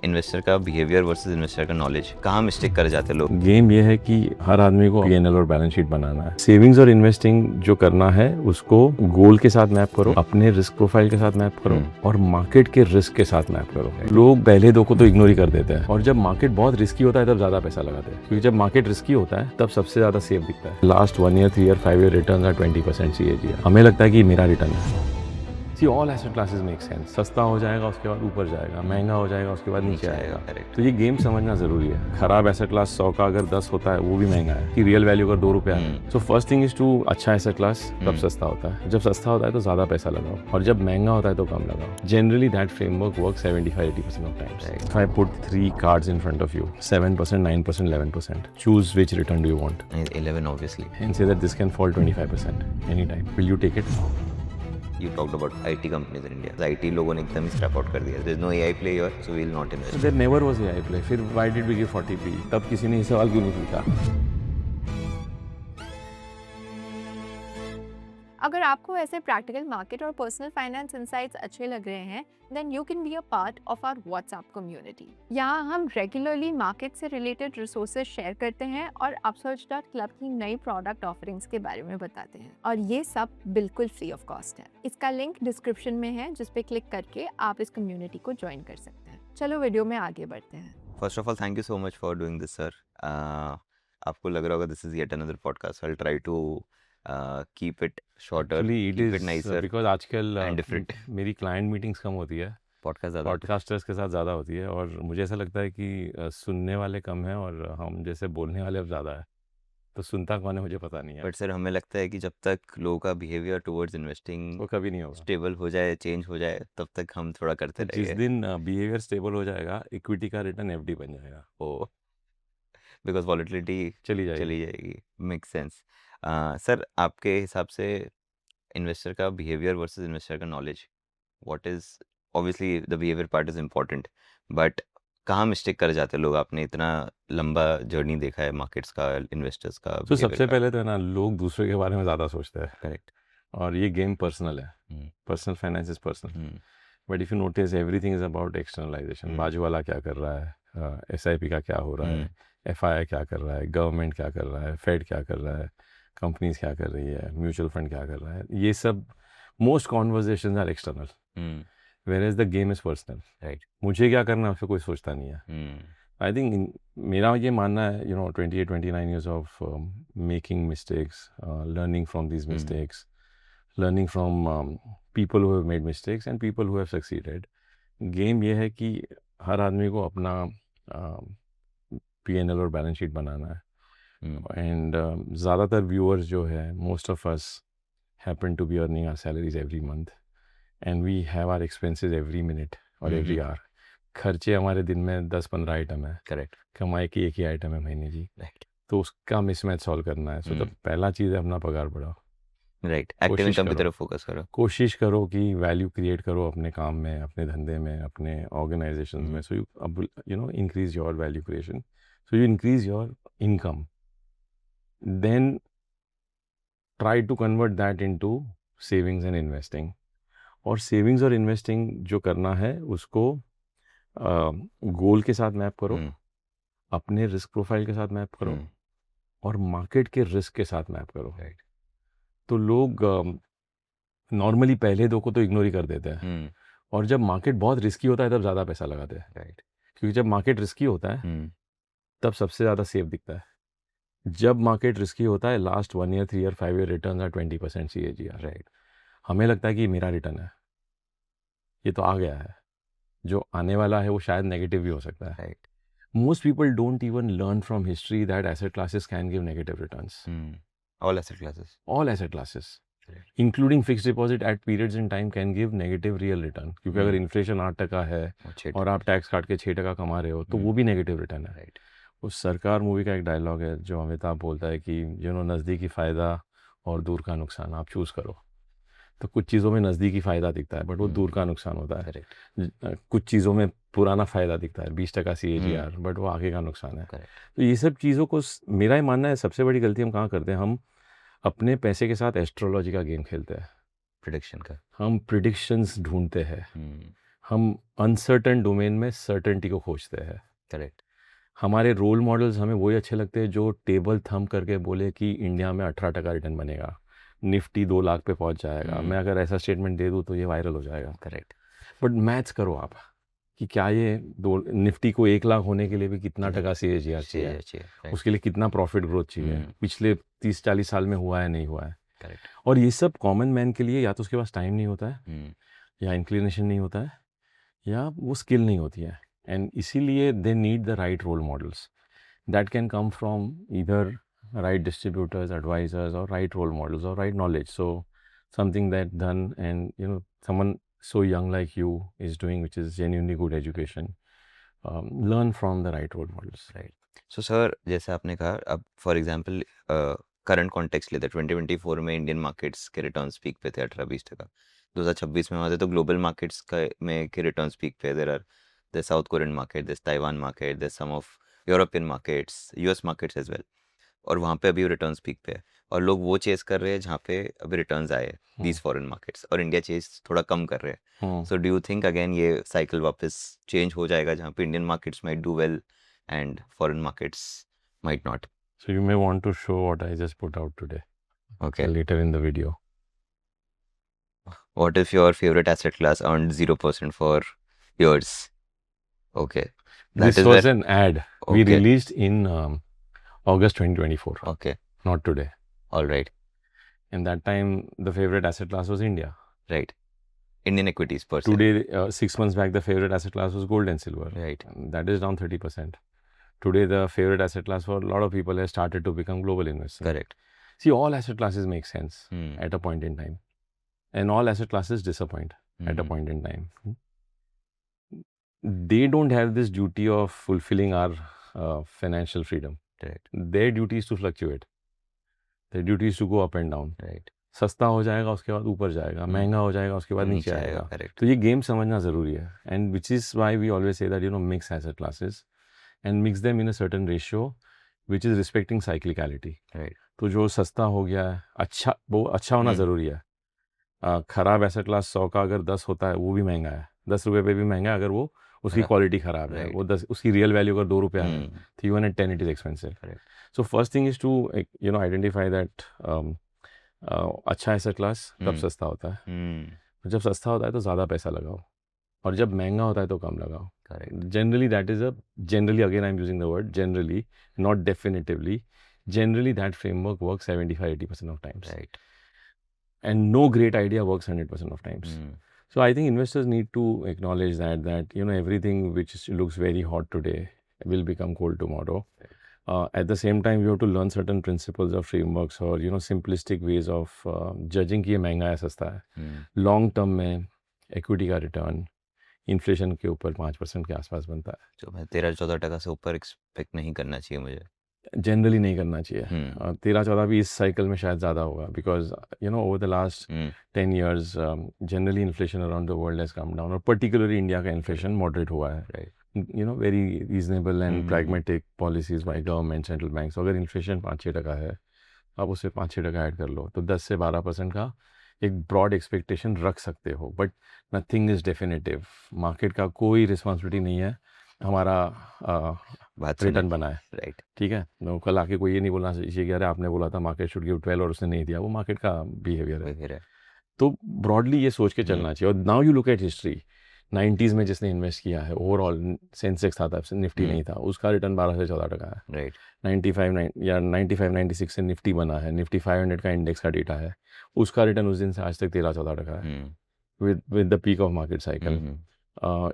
Investor का behaviour versus investor का knowledge, कहाँ मिस्टेक कर जाते लोग। गेम ये है कि हर आदमी को पीएनएल और बैलेंस शीट बनाना है। सेविंग्स और इन्वेस्टिंग जो करना है उसको गोल के साथ मैप करो, अपने रिस्क प्रोफाइल के साथ मैप करो और मार्केट के रिस्क के साथ मैप करो। लोग पहले दो को तो इग्नोर ही कर देते हैं और जब मार्केट बहुत रिस्की होता है तब ज्यादा पैसा लगाते हैं, क्योंकि जब मार्केट रिस्की होता है तब सबसे ज्यादा सेफ दिखता है। Last 1 year 3 year 5 year return are 20% CAGR। हमें लगता है कि मेरा रिटर्न है। See all asset classes make sense. सस्ता हो जाएगा उसके बाद ऊपर जाएगा, महंगा हो जाएगा उसके बाद नीचे आएगा। तो ये गेम समझना जरूरी है। खराब एसेट क्लास 100 का अगर 10 होता है वो भी महंगा है, कि रियल वैल्यू अगर 2 रुपया है। So first thing is to अच्छा एसेट क्लास तब सस्ता होता है, जब सस्ता होता है तो ज्यादा पैसा लगाओ और जब महंगा होता है तो कम लगाओ। Generally that framework work 75-80% of times. If I put 3 cards in front of you, 7%, 9%, 11%, choose which return do you want 11 obviously, and say that this can fall 25% anytime. Will you take it? you talked about IT companies in India. IT लोगों ने एकदम scrap out कर दिया. There's no AI play here, so we'll not invest. There never was AI play. फिर why did we give 40p? तब किसी ने ये सवाल क्यों नहीं पूछा? अगर आपको ऐसे प्रैक्टिकल मार्केट और पर्सनल फाइनेंस इंसाइट्स अच्छे लग रहे हैं, then you can be a part of our WhatsApp community. यहाँ हम रेगुलरली मार्केट से रिलेटेड रिसोर्सेज शेयर करते हैं और upsurge.club की नई प्रोडक्ट ऑफरिंग्स के बारे में बताते हैं, और ये सब बिल्कुल फ्री ऑफ कॉस्ट है। इसका लिंक डिस्क्रिप्शन में है, जिस पे क्लिक करके आप इस कम्युनिटी को ज्वाइन कर सकते हैं। चलो वीडियो में आगे बढ़ते हैं। First of all, thank you so much for doing this, sir. आपको लग रहा होगा this is yet another podcast. I'll try to keep it shorter, Actually, keep it nicer, because आजकल and different. मेरी क्लाइंट मीटिंग्स कम होती है, Podcast ज़्यादा podcasters के साथ ज़्यादा होती है, और मुझे ऐसा लगता है कि सुनने वाले कम हैं और हम जैसे बोलने वाले अब ज़्यादा है। तो सुनता कौन है मुझे पता नहीं है, बट सर हमें लगता है कि जब तक लोगों का बिहेवियर टुवर्ड्स इन्वेस्टिंग वो कभी नहीं होगा। स्टेबल हो जाए, चेंज हो जाए, तब तक हम थोड़ा करते तो जिस रहेंगे। दिन बिहेवियर स्टेबल हो जाएगा, इक्विटी का रिटर्न FD बन जाएगा, ओ, बिकॉज वॉलेटिलिटी चली चली जाएगी। जाएगी। Make sense. सर आपके हिसाब से इन्वेस्टर का बिहेवियर वर्सेस इन्वेस्टर का knowledge, what is, obviously the behaviour part is important, but कहाँ मिस्टेक कर जाते लोग? आपने इतना लंबा जर्नी देखा है मार्केट्स का, इन्वेस्टर्स का तो behavior सबसे का। पहले तो है ना, लोग दूसरे के बारे में ज़्यादा सोचते हैं, करेक्ट। और ये गेम पर्सनल है। Personal finance is personal, but if you notice everything is about externalisation. बाजू वाला क्या कर रहा है, SIP का क्या हो रहा है, FII क्या कर रहा है, गवर्नमेंट क्या कर रहा है, फेड क्या कर रहा है, कंपनीज क्या कर रही है, म्यूचुअल फंड क्या कर रहा है, ये सब most conversation are external, where the game is personal. Right. मुझे क्या करना है उससे कोई सोचता नहीं है। आई थिंक मेरा ये मानना है, 28-29 years of making mistakes, learning from these mistakes, learning from people who have made mistakes and people who have succeeded. Game ये है कि हर आदमी को अपना P&L और बैलेंस शीट बनाना है, एंड ज़्यादातर व्यूअर्स जो है, most of us happen to be earning our salaries every month and we have our expenses every minute और एवरी आवर। खर्चे हमारे दिन में 10-15 आइटम है, करेक्ट। कमाई की एक ही आइटम है महीने की। राइट। तो उसका मिसमैच सॉल्व करना है। सो तो पहला चीज़ है अपना पगार बढ़ाओ। राइट, एक्टिव इनकम की करो। तरफ फोकस करो। कोशिश करो कि वैल्यू क्रिएट करो अपने काम में, अपने धंधे में, अपने ऑर्गेनाइजेशन में। So you increase your value creation, so you increase your income, then try to convert that into savings and investing. और सेविंग्स और इन्वेस्टिंग जो करना है उसको गोल के साथ मैप करो, अपने रिस्क प्रोफाइल के साथ मैप करो और मार्केट के रिस्क के साथ मैप करो। राइट। तो लोग नॉर्मली पहले दो को तो इग्नोर ही कर देते हैं, और जब मार्केट बहुत रिस्की होता है तब ज़्यादा पैसा लगाते हैं। राइट। क्योंकि जब मार्केट रिस्की होता है तब सबसे ज़्यादा सेफ दिखता है। जब मार्केट रिस्की होता है, last 1 year 3 year 5 year return are 20% CAGR। Right. हमें लगता है कि मेरा रिटर्न है, ये तो आ गया है, जो आने वाला है वो शायद नेगेटिव भी हो सकता है। Right. Most people don't even learn from history that asset classes can give negative returns. All asset classes. All asset classes, Right. including fixed deposit at periods in time can give negative real return. क्योंकि अगर inflation 8% है और आप tax काट के 6% कमा रहे हो तो वो भी नेगेटिव रिटर्न है। राइट। उस सरकार मूवी का एक डायलॉग है जो अमिताभ बोलता है कि नज़दीकी फ़ायदा और दूर का नुकसान आप चूज़ करो। तो कुछ चीज़ों में नज़दीकी फ़ायदा दिखता है बट वो दूर का नुकसान होता है। कुछ चीज़ों में पुराना फ़ायदा दिखता है 20% CAGR, बट वो आगे का नुकसान है। तो ये सब चीज़ों को मेरा ही मानना है सबसे बड़ी गलती हम कहाँ करते हैं, हम अपने पैसे के साथ एस्ट्रोलॉजी का गेम खेलते हैं, प्रिडिक्शन का। हम प्रिडिक्शंस ढूंढते हैं, हम अनसर्टन डोमेन में सर्टेनिटी को खोजते हैं। करेक्ट। हमारे रोल मॉडल्स हमें वही अच्छे लगते हैं जो टेबल थंब करके बोले कि इंडिया में 18% रिटर्न बनेगा, निफ्टी 2 लाख पे पहुंच जाएगा। मैं अगर ऐसा स्टेटमेंट दे दूं तो ये वायरल हो जाएगा। करेक्ट। बट मैथ्स करो आप कि क्या ये दो निफ्टी को 1 लाख होने के लिए भी कितना टका CAGR चाहिए, चाहिए। उसके लिए कितना प्रॉफिट ग्रोथ चाहिए, पिछले 30-40 साल में हुआ है नहीं हुआ है। करेक्ट। और ये सब कॉमन मैन के लिए या तो उसके पास टाइम नहीं होता है, या इंक्लिनेशन नहीं होता है, या वो स्किल नहीं होती है। एंड इसीलिए they need the right role models that can come from either right distributors, advisors, और राइट रोल मॉडल्स और right knowledge. So something that done and someone so young like you is doing, which is genuinely good education. Learn from the right role models. Right. So sir, जैसे आपने कहा, अब for example current context लेते हैं, 2024 में Indian markets के returns peak पे थे 18-20%। 2026 में आते तो ग्लोबल मार्केट्स का में के रिटर्न्स पीक पे। There are the South Korean market, this Taiwan market, this some of European markets, US markets as well. और वहाँ पे अभी रिटर्न्स पीक पे है, और लोग वो चेस कर रहे हैं जहाँ पे अभी रिटर्न्स आए, दीज फॉरेन मार्केट्स, और इंडिया चेस थोड़ा कम कर रहे हैं। So do you think again ये साइकिल वापस चेंज हो जाएगा, जहाँ पे Indian markets might do well and foreign markets might not? So you may want to show what I just put out today. Okay. Later in the video. What if your favorite asset class earned 0% for years? Okay. This was an ad we released in August 2024. Okay. Not today. All right. And that time the favorite asset class was India. Right. Indian equities per se. Today, 6 months back, the favorite asset class was gold and silver. Right. And that is down 30%. Today, the favorite asset class for a lot of people has started to become global investors. Correct. See, all asset classes make sense at a point in time. And all asset classes disappoint at a point in time. They don't have this duty of fulfilling our financial freedom. Right. Their duty is to fluctuate. Their duty is to go up and down. Right. सस्ता हो जाएगा, उसके बाद ऊपर जाएगा, महंगा हो जाएगा, उसके बाद नीचे आएगा। Correct. तो ये गेम समझना ज़रूरी है। And which is why we always say that mix asset classes and mix them in a certain ratio which is respecting cyclicality. Right. तो जो सस्ता हो गया है, अच्छा, वो अच्छा होना ज़रूरी है। ख़राब एसेट क्लास 100 का अगर 10 होता है, वो भी महंगा है, 10 रुपये पे भी महंगा है अगर वो उसकी क्वालिटी ख़राब है। वो 10, उसकी रियल वैल्यू अगर 2 रुपया है, तो even at 10 it is expensive. So first thing is to identify that अच्छा एसेट क्लास कब सस्ता होता है। जब सस्ता होता है तो ज़्यादा पैसा लगाओ, और जब महंगा होता है तो कम लगाओ। Generally that is generally, again I am using the word generally, not definitively, generally that framework work 75-80% of times, right, and no great idea works 100% of times. So I think investors need to acknowledge that everything which looks very hot today will become cold tomorrow. At the same time, you have to learn certain principles or frameworks or simplistic ways of judging कि ये महंगा है सस्ता है. Long term में equity का return inflation के ऊपर 5% के आसपास बनता है. तो मैं 13-14% से ऊपर एक्सपेक्ट नहीं करना चाहिए मुझे. जनरली नहीं करना चाहिए. 13-14 भी इस साइकिल में शायद ज़्यादा होगा, because over the last 10 years generally inflation around the world has come down, और पर्टिकुलरली इंडिया का इन्फ्लेशन मॉडरेट हुआ है. Very reasonable and pragmatic policies by government, central banks. अगर इन्फ्लेशन 5-6% है, आप उससे 5-6% ऐड कर लो, तो 10 से 12% का एक ब्रॉड एक्सपेक्टेशन रख सकते हो. But nothing is definitive. Market का कोई रिस्पॉन्सिबिलिटी नहीं है हमारा रिटर्न बनाए. राइट, ठीक है. तो कल आके कोई ये नहीं बोलना चाहिए कि अरे आपने बोला था मार्केट शुड गिव 12 और उसने नहीं दिया. वो मार्केट का बिहेवियर है. तो ब्रॉडली ये सोच के चलना चाहिए. और now you look at history, 90s में जिसने इन्वेस्ट किया है, ओवरऑल सेंसेक्स था तब से, निफ्टी नहीं था, उसका रिटर्न 12 से 14% है. राइट. 95-96 से निफ्टी बना है, निफ्टी 500 का इंडेक्स का डेटा है, उसका रिटर्न उस दिन से आज तक 13-14% है, with the peak of market cycle.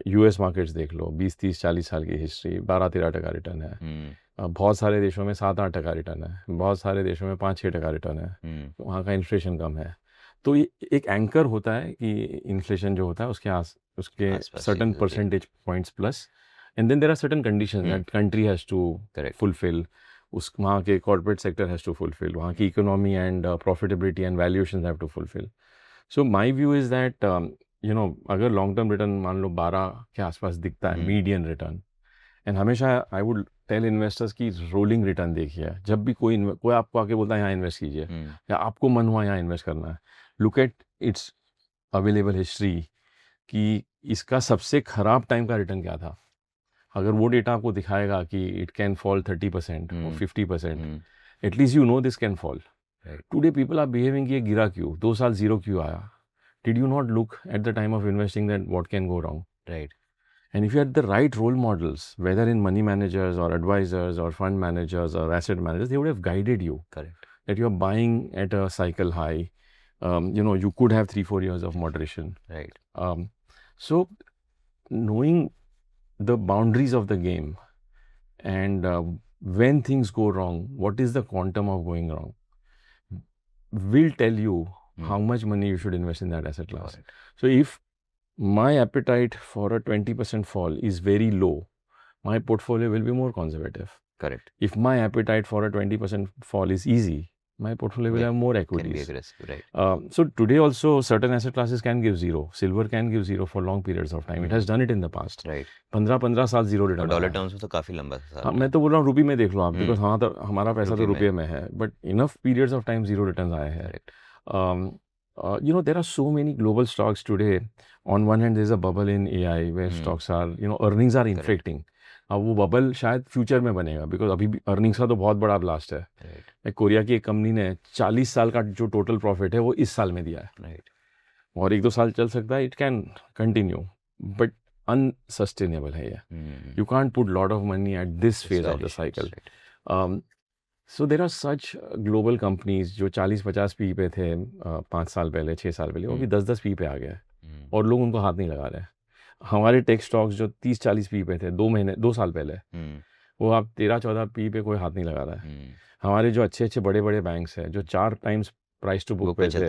US markets देख लो, 20-30-40 साल की हिस्ट्री, 12-13% रिटर्न है. बहुत सारे देशों में 7-8% रिटर्न है, बहुत सारे देशों में 5-6% रिटर्न है. वहाँ का इन्फ्लेशन कम है. तो ये एक एंकर होता है कि इन्फ्लेशन जो होता है उसके certain percentage points plus, and then there are certain conditions that country has to fulfil. वहाँ के corporate sector has to fulfil, वहाँ की economy and profitability and valuations have to fulfil. So my view is that अगर long term return मान लो 12 के आसपास दिखता है मीडियन रिटर्न, एंड हमेशा आई वुड टेल इन्वेस्टर्स की रोलिंग रिटर्न देखिए. जब भी कोई आपको आके बोलता है यहाँ इन्वेस्ट कीजिए, या आपको मन हुआ यहाँ इन्वेस्ट करना है, look at its available history कि इसका सबसे खराब टाइम का रिटर्न क्या था? अगर वो डेटा आपको दिखाएगा कि इट कैन फॉल 30% और 50%, at least you know this can fall. Today people are behaving कि ये गिरा क्यों, 2 साल जीरो क्यों आया? Did you not look at the time of investing that what can go wrong? Right. And if you had the right role models, whether in money managers or advisors or fund managers or asset managers, they would have guided you. Correct. That you're buying at a cycle high. You could have 3-4 years of moderation. Right. So knowing the boundaries of the game and when things go wrong, what is the quantum of going wrong, will tell you how much money you should invest in that asset class. Correct. So if my appetite for a 20% fall is very low, my portfolio will be more conservative. Correct. If my appetite for a 20% fall is easy, my portfolio will have more Can be equities. aggressive. Right. So today also certain asset classes can give zero. Silver can give zero for long periods of time. It has done it in the past. Right. 15 साल zero return. Dollar terms में तो काफी लंबा था. हाँ, मैं तो बोल रहा हूँ रुपये में देख लो आप, बिकॉज हाँ तो हमारा पैसा तो रुपये रुपये में है, but enough periods of time zero return आए हैं. There are so many global stocks today. On one hand, there's a bubble in AI where stocks are, earnings are inflating. अब वो बबल शायद फ्यूचर में बनेगा, बिकॉज अभी भी earnings का तो बहुत बड़ा ब्लास्ट है. Right. कोरिया की एक कंपनी ने 40 साल का जो टोटल प्रॉफिट है वो इस साल में दिया है. Right. और 1-2 साल चल सकता है, it can continue, but unsustainable है ये. You can't put lot of money at this phase of the cycle. Right. So there are such global companies जो 40-50 पी पे थे 5 साल पहले, 6 साल पहले, वो भी 10-10 पी पे आ गए और लोग उनको हाथ नहीं लगा रहे. हमारे टेक स्टॉक्स जो 30-40 पी पे थे 2 साल पहले, वो आप 13-14 पी पे कोई हाथ नहीं लगा रहा है. हमारे जो अच्छे बड़े बैंक्स हैं जो 4 टाइम्स प्राइस टू बुक पे थे,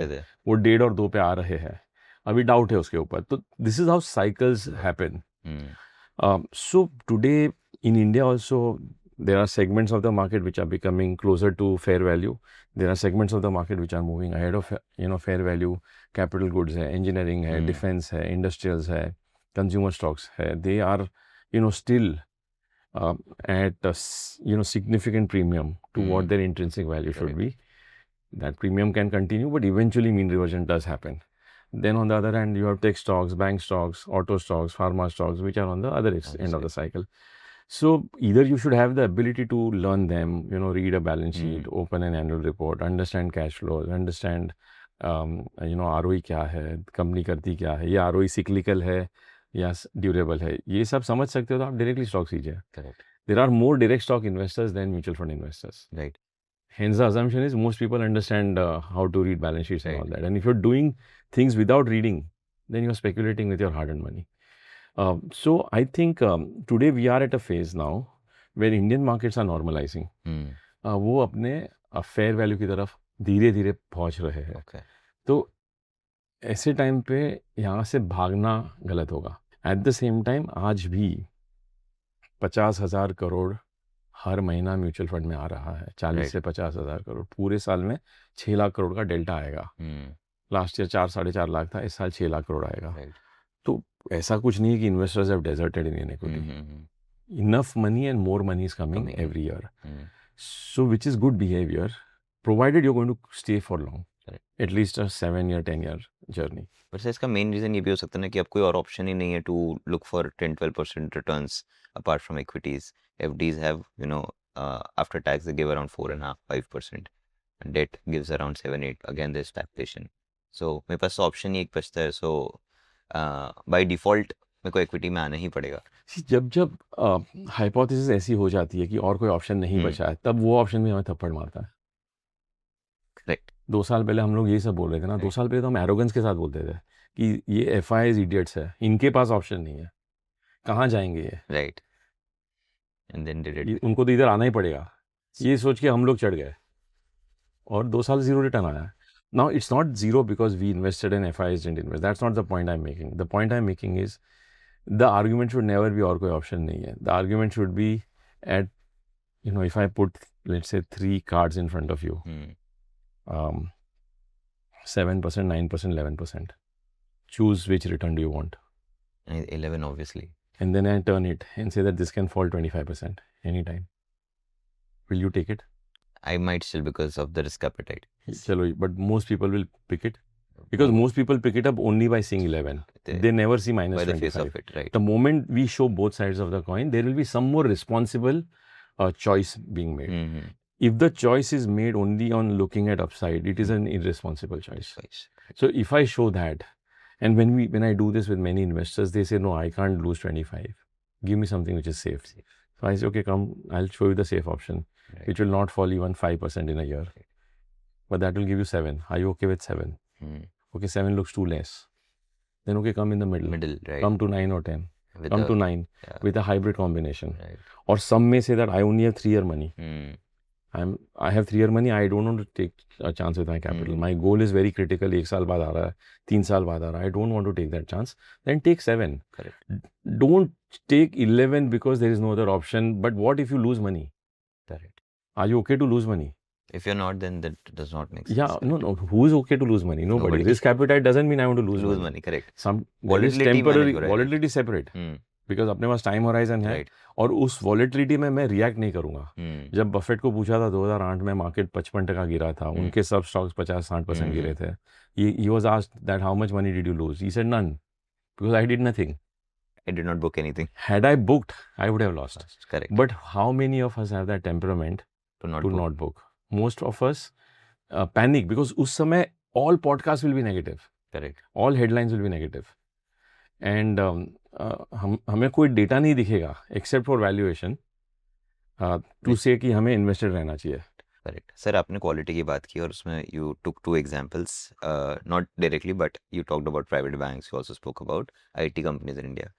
वो 1.5 और 2 पे आ रहे हैं. अभी डाउट है उसके ऊपर. तो this is how cycles happen. So today in India also, there are segments of the market which are becoming closer to fair value. There are segments of the market which are moving ahead of fair value. Capital goods है, engineering है, defense है, industrials है, consumer stocks है. They are still at a significant premium to what their intrinsic value should be. That premium can continue, but eventually mean reversion does happen. Then on the other hand, you have tech stocks, bank stocks, auto stocks, pharma stocks, which are on the other end of the cycle. So either you should have the ability to learn them, read a balance sheet, open an annual report, understand cash flows, understand, ROE क्या है, company करती क्या है, ये ROE cyclical है या durable है, ये सब समझ सकते हो तो आप डायरेक्टली स्टॉक लीजिए. Correct. There are more direct stock investors than mutual fund investors. Right. Hence the assumption is most people understand how to read balance sheets and all that. And if you're doing things without reading, then you're speculating with your hard-earned money. So I think today we are at a phase now where Indian markets are normalizing. वो अपने fair value की तरफ धीरे धीरे पहुंच रहे हैं. Okay. तो ऐसे टाइम पे यहाँ से भागना गलत होगा. एट द सेम टाइम आज भी 50,000 करोड़ हर महीना म्यूचुअल फंड में आ रहा है. 40 से 50,000 करोड़ पूरे साल में 6 लाख करोड़ का डेल्टा आएगा. लास्ट ईयर 4-4.5 लाख था, इस साल 6 लाख करोड़ आएगा. तो ऐसा कुछ नहीं है कि investors have deserted Indian equity. Enough money and more money is coming every year. So which is good behaviour provided you are going to stay for long, at least a 7-year 10-year journey. वैसे इसका main reason ये भी हो सकता है ना कि अब कोई और ऑप्शन ही नहीं है to look for 10-12% returns apart from equities. FDs have, after tax they give around 4.5-5%. And debt gives around 7-8. Again, there's taxation. So मेरे पास ऑप्शन ही एक बचता है. So by default मेरे को इक्विटी में आना ही पड़ेगा. जब हाइपोथेसिस ऐसी हो जाती है कि और कोई ऑप्शन नहीं बचा है, तब वो ऑप्शन भी हमें थप्पड़ मारता है. करेक्ट. 2 साल पहले हम लोग ये सब बोल रहे थे ना. 2 साल पहले तो हम एरोगेंस के साथ बोलते थे कि ये FIs इडियट्स है, इनके पास ऑप्शन नहीं है, कहाँ जाएंगे ये. Right. And then did it. उनको तो इधर आना ही पड़ेगा, ये सोच के हम लोग चढ़ गए और 2 साल जीरो रिटर्न आया. Now it's not zero because we invested in FIs didn't invest. That's not the point I'm making. The point I'm making is the argument should never be और कोई ऑप्शन नहीं है. The argument should be at, if I put let's say 3 cards in front of you, 7%, 9%, 11%. Choose which return do you want. 11 obviously. And then I turn it and say that this can fall 25% anytime. Will you take it? I might still because of the risk appetite. Chalo, but most people will pick it. because most people pick it up only by seeing 11. They never see minus by the face 25. of it, right? The moment we show both sides of the coin, there will be some more responsible choice being made. Mhm. If the choice is made only on looking at upside, it is an irresponsible choice. So if I show that, and when I do this with many investors, they say, no, I can't lose 25. Give me something which is safe. So I say, okay, come, I'll show you the safe option, Right. which will not fall even 5% in a year. But that will give you 7. Are you okay with 7? Hmm. Okay, 7 looks too less. Then okay, come in the middle. Right? Come to 9 or 10. With Come the- to 9 yeah. with a hybrid combination. Right. Or some may say that I only have 3-year money. Hmm. I have 3-year money. I don't want to take a chance with my capital. My goal is very critical. 1 साल बाद आ रहा है, 3 साल बाद आ रहा है. I don't want to take that chance. Then take 7. Correct. Don't take 11 because there is no other option. But what if you lose money? Correct. Are you okay to lose money? If you're not, then that does not make sense. Yeah, no. Who is okay to lose money? Nobody. Nobody. Risk appetite doesn't mean I want to lose Lose money. money, correct. Some that is Volatility temporary. manage हो रहा है. Volatility is separate. Hmm. Because अपने पास time horizon है Right. और उस volatility में मैं react नहीं करूंगा. Hmm. जब बफेट को पूछा था 2008 में मार्केट 55% गिरा था, उनके सब स्टॉक्स 50-60% गिरे थे. He was asked that how much money did you lose? He said none because I did nothing. I did not book anything. Had I booked, I would have lost. Correct. But how many of us have that temperament To not to book. not book? Most of us panic because उस समय all podcasts will be negative. Correct. All headlines will be negative. And हमें कोई data नहीं दिखेगा except for valuation to say कि हमें invested रहना चाहिए. करेक्ट. सर, आपने क्वालिटी की बात की और उसमें you took 2 examples, not directly but you talked about private banks, you also spoke about IT companies in India.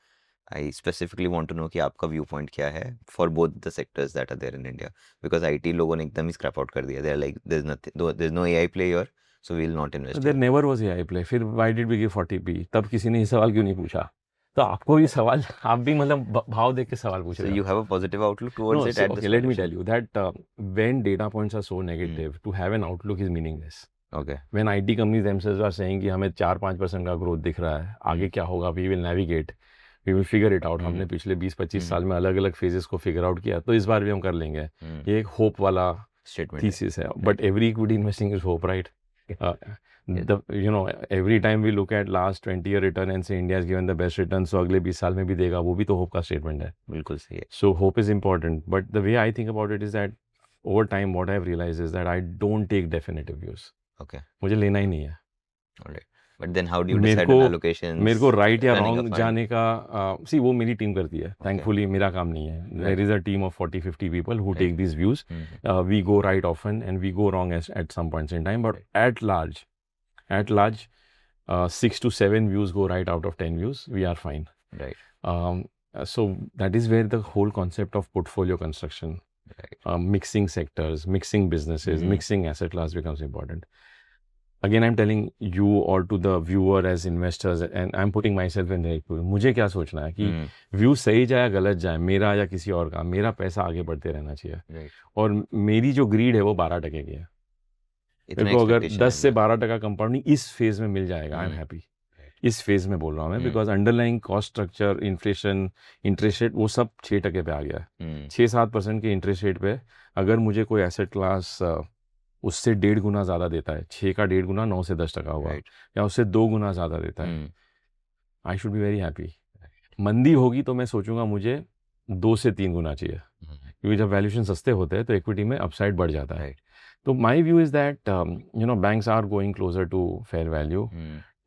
I specifically want to know कि आपका व्यू पॉइंट क्या है for both the sectors that are there in India, because IT लोगों ने एकदम ही scrap out कर दिया. They are like there is no AI play here, so we will not invest. There never was AI play. फिर why did we give 40p? तब किसी ने ये सवाल क्यों नहीं पूछा? तो आपको ये सवाल, आप भी मतलब भाव देख के सवाल पूछ So रहे हो. you have a positive outlook towards No, it so, at this okay, let me valuation? tell you that when data points are so negative, to have an outlook is meaningless. Okay. When IT companies themselves are saying कि हमें 4-5% का growth दिख रहा है, आगे क्या होगा, we will navigate, we will figure it out. हमने पिछले 20-25 साल में अलग अलग फेजेस को फिगर आउट किया, तो इस बार भी हम कर लेंगे. ये एक होप वाला Statement. thesis है. But every equity investing is hope, right? Every time we look at last 20-year return and say India has given the best return, so अगले 20 साल में भी देगा, वो भी तो hope का statement है. बिल्कुल सही है. So hope is important, but the way I think about it is that over time what I've realized is that I don't take definitive views. Okay. मुझे लेना ही नहीं है. Alright. But then how do you मेरे decide को on allocations? मेरे को right या running a wrong fund? जाने का see वो मेरी टीम करती है. Thankfully मेरा काम नहीं है. There is a team of 40-50 people who take these views. We go right often and we go wrong at some points in time, but at large 6 to 7 views go right out of 10 views. We are fine. Right. So that is where the whole concept of portfolio construction, Right. mixing sectors, mixing businesses, mixing asset class becomes important. Again, I'm telling you or to the viewer as investors, and I'm putting myself in their position. मुझे क्या सोचना है कि view सही जाए गलत जाए, मेरा या किसी और का, मेरा पैसा आगे बढ़ते रहना चाहिए. Right. और मेरी जो ग्रीड है वो 12% की है. इतना मेरे को अगर expectation 10 से है. 12% कंपाउंडिंग इस फेज में मिल जाएगा, आई एम हैप्पी. इस फेज में बोल रहा हूँ मैं, because underlying cost structure, inflation, interest rate वो सब 6% पे आ गया है. 6-7% के इंटरेस्ट रेट पे अगर मुझे कोई एसेट क्लास उससे 1.5 गुना ज़्यादा देता है, 6 का 1.5 गुना 9 से 10% हुआ, Right. या उससे 2 गुना ज़्यादा देता है, I should be very happy. मंदी होगी तो मैं सोचूंगा मुझे 2 से 3 गुना चाहिए, क्योंकि जब वैल्यूएशन सस्ते होते हैं तो इक्विटी में अपसाइड बढ़ जाता है. तो my view is that banks are going closer to fair value.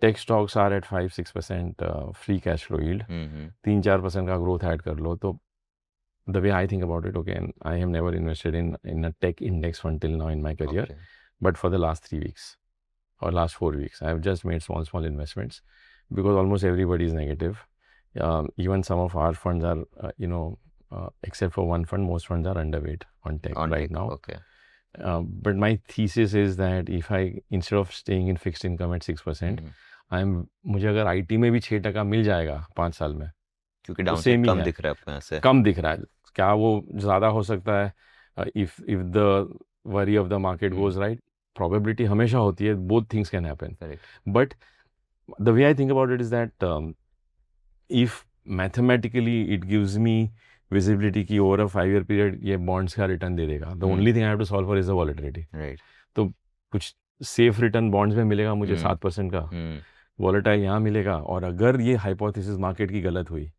Tech stocks are at 5-6% free cash flow yield. 3-4% का ग्रोथ ऐड कर लो. तो the way I think about it, okay, and I have never invested in a tech index fund till now in my career, Okay. but for the last 3 weeks or last 4 weeks, I have just made small investments because almost everybody is negative. Even some of our funds are, except for one fund, most funds are underweight on tech right now. Okay. But my thesis is that if instead of staying in fixed income at 6%, मुझे अगर IT में भी 6% मिल जाएगा 5 साल में, क्योंकि same downside ही कम है. दिख रहा है आपको यहाँ से. कम दिख रहा है. क्या वो ज़्यादा हो सकता है? if the worry of the market goes right, probability हमेशा होती है. Both things can happen. Correct. But the way I think about it is that if mathematically it gives me visibility कि over a 5-year period ये bonds का return दे देगा, the only thing I have to solve for is the volatility. Right. तो कुछ safe return bonds में मिलेगा मुझे 7% का, हम्म, वॉलेटाइल यहाँ मिलेगा, और अगर ये हाइपोथेसिस मार्केट की गलत हुई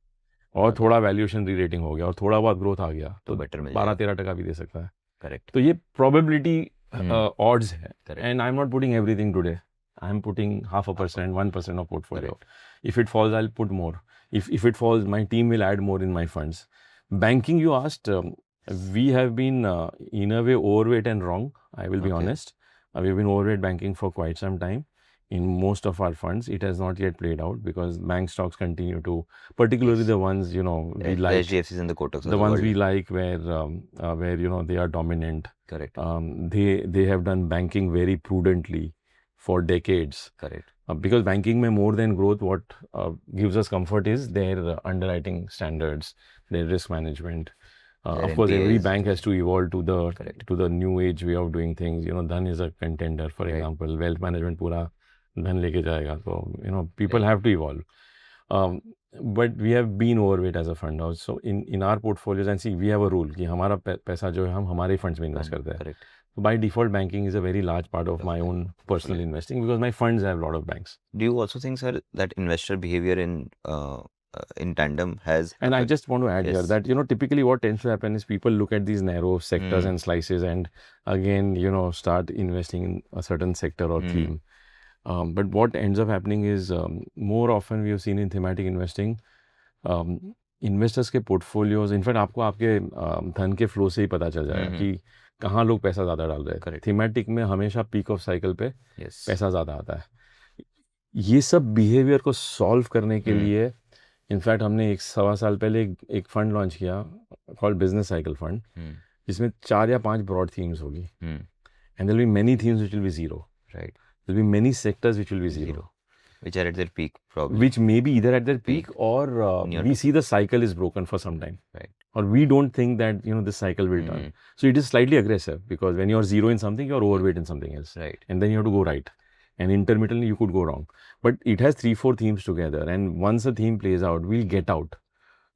और थोड़ा वैल्यूएशन री रेटिंग हो गया और थोड़ा बहुत ग्रोथ आ गया तो तो बेटर मिल 12-13% भी दे सकता है। करेक्ट। तो ये प्रोबेबिलिटी हम्म, ऑड्स है, Correct. And I am not putting everything today, I am putting 0.5%, 1% of portfolio. Correct. If it falls, I'll put more. If it falls, my team will add more in my funds. Banking, you asked, we have been in a way overweight and wrong. I will be Okay. honest. We've been overweight banking for quite some time. In most of our funds, it has not yet played out because bank stocks continue to, particularly Yes. the ones we The like, HDFCs and the Kotaks of the ones world. we like, where they are dominant. Correct. They have done banking very prudently for decades. Correct. Because banking में more than growth, what gives us comfort is their underwriting standards, their risk management. Their Of course, every NPAs. bank has to evolve Correct. to the new age way of doing things. Dhan is a contender, for Right. example. Wealth management पूरा धन लेके जाएगा, so people Right. have to evolve. But we have been overweight as a fund house. So in our portfolios, and see, we have a rule कि हमारा पैसा जो है हम हमारे funds में invest करते हैं. Correct. By default, banking is a very large part of my own personal investing because my funds have a lot of banks. Do you also think, sir, that investor behavior in tandem has? And I just want to add here Yes. that typically what tends to happen is people look at these narrow sectors Hmm. and slices, and again start investing in a certain sector or Hmm. theme. But what ends up happening is more often we have seen in thematic investing, investors के portfolios, in fact आपको आपके धन के flow से ही पता चल जाएगा हम्म। कि कहाँ लोग पैसा ज़्यादा डाल रहे हैं. Correct. थीमेटिक में हमेशा पीक ऑफ साइकिल पे Yes. पैसा ज़्यादा आता है. ये सब बिहेवियर को सॉल्व करने के लिए इनफैक्ट हमने 1-1.25 साल पहले एक फंड लॉन्च किया कॉल्ड बिजनेस साइकिल फंड, जिसमें 4 या 5 ब्रॉड थीम्स होगी, and there will be many themes which will be zero. Right. There'll be many sectors which will be zero, Which are at their peak, probably. which may be either at their peak or Near we to see the cycle is broken for some time. Right. Or we don't think that this cycle will turn. So it is slightly aggressive because when you're zero in something, you're overweight in something else. Right. And then you have to go right. And intermittently you could go wrong. But it has 3-4 themes together. And once a theme plays out, we'll get out.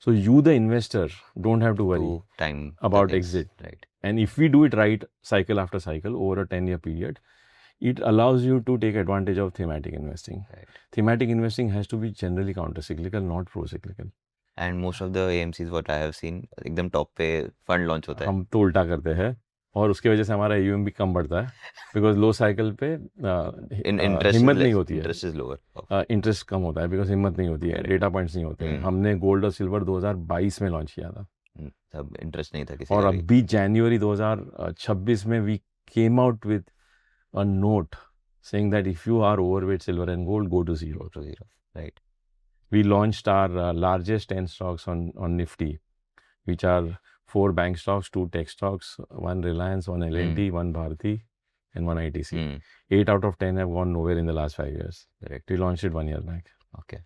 So you, the investor, don't have to worry To time about the things. exit. Right. And if we do it right, cycle after cycle, over a 10-year period, it allows you to take advantage of thematic investing. Right. Thematic investing has to be generally counter-cyclical, not pro-cyclical. And most of the AMCs what I have seen, एकदम top पे fund launch होता है. हम तो उल्टा करते हैं और उसकी वजह से हमारा AUM भी कम बढ़ता है बिकॉज लो साइकिल पे हिम्मत नहीं होती है. Interest is lower. इंटरेस्ट कम होता है बिकॉज हिम्मत नहीं होती है, डेटा पॉइंट्स नहीं होते हैं. हमने गोल्ड और सिल्वर 2022 में लॉन्च किया था तब इंटरेस्ट नहीं था किसी और का भी. अभी जनवरी 2026 में we came out with a note saying that if you are overweight silver and gold, go to zero. To zero. Right. We launched our largest 10 stocks on Nifty, which are 4 bank stocks, 2 tech stocks, 1 Reliance, 1 L&T, 1 Bharti, and 1 ITC. 8 out of 10 have gone nowhere in the last 5 years. Correct. We launched it 1 year back. Okay.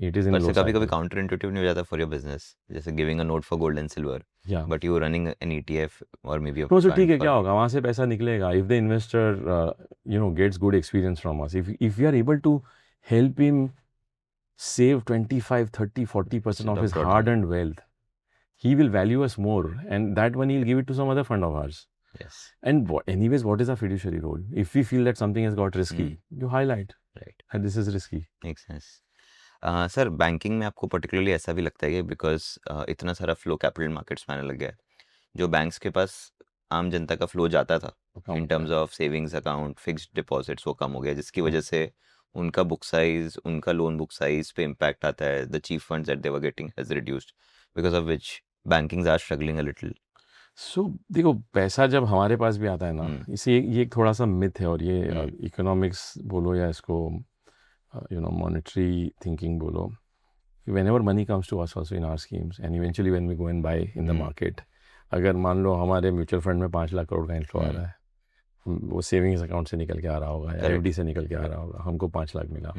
It is in पर low कभी कभी cycle. Counter intuitive नहीं हो जाता for your business, जैसे giving a note for gold and silver, Yeah. But you running an ETF और may be No, so ठीक है, क्या होगा वहाँ से पैसा निकलेगा if the investor gets good experience from us. If we are able to help him save 25, 30, 40% of his Broadly. hard-earned wealth, he will value us more, and that one he'll give it to some other fund of ours. Yes. And anyways, what is our fiduciary role? If we feel that something has got risky, you highlight Right. that this is risky. Make sense. Sir banking में आपको particularly ऐसा भी लगता है कि because इतना सारा flow capital markets में आने लग गया है, जो बैंक्स के पास आम जनता का फ्लो जाता था in terms of savings account, fixed deposits, वो कम हो गया, जिसकी वजह से उनका बुक साइज, उनका लोन बुक साइज पे इम्पैक्ट आता है. The chief funds that they were getting has reduced because of which bankings are struggling a little. So देखो, पैसा जब हमारे पास भी आता है ना, इसे ये एक थोड़ा सा मिथ है, और ये इकोनॉमिक्स बोलो या इसको monetary thinking बोलो, whenever money comes to us also in our schemes and eventually when we go and buy in the market, अगर मान लो हमारे म्यूचुअल फंड में 5 लाख करोड़ का इनफ्लो आ रहा है, वो सेविंग्स अकाउंट से निकल के आ रहा होगा या FD से निकल के आ रहा होगा, हमको 5 लाख मिला.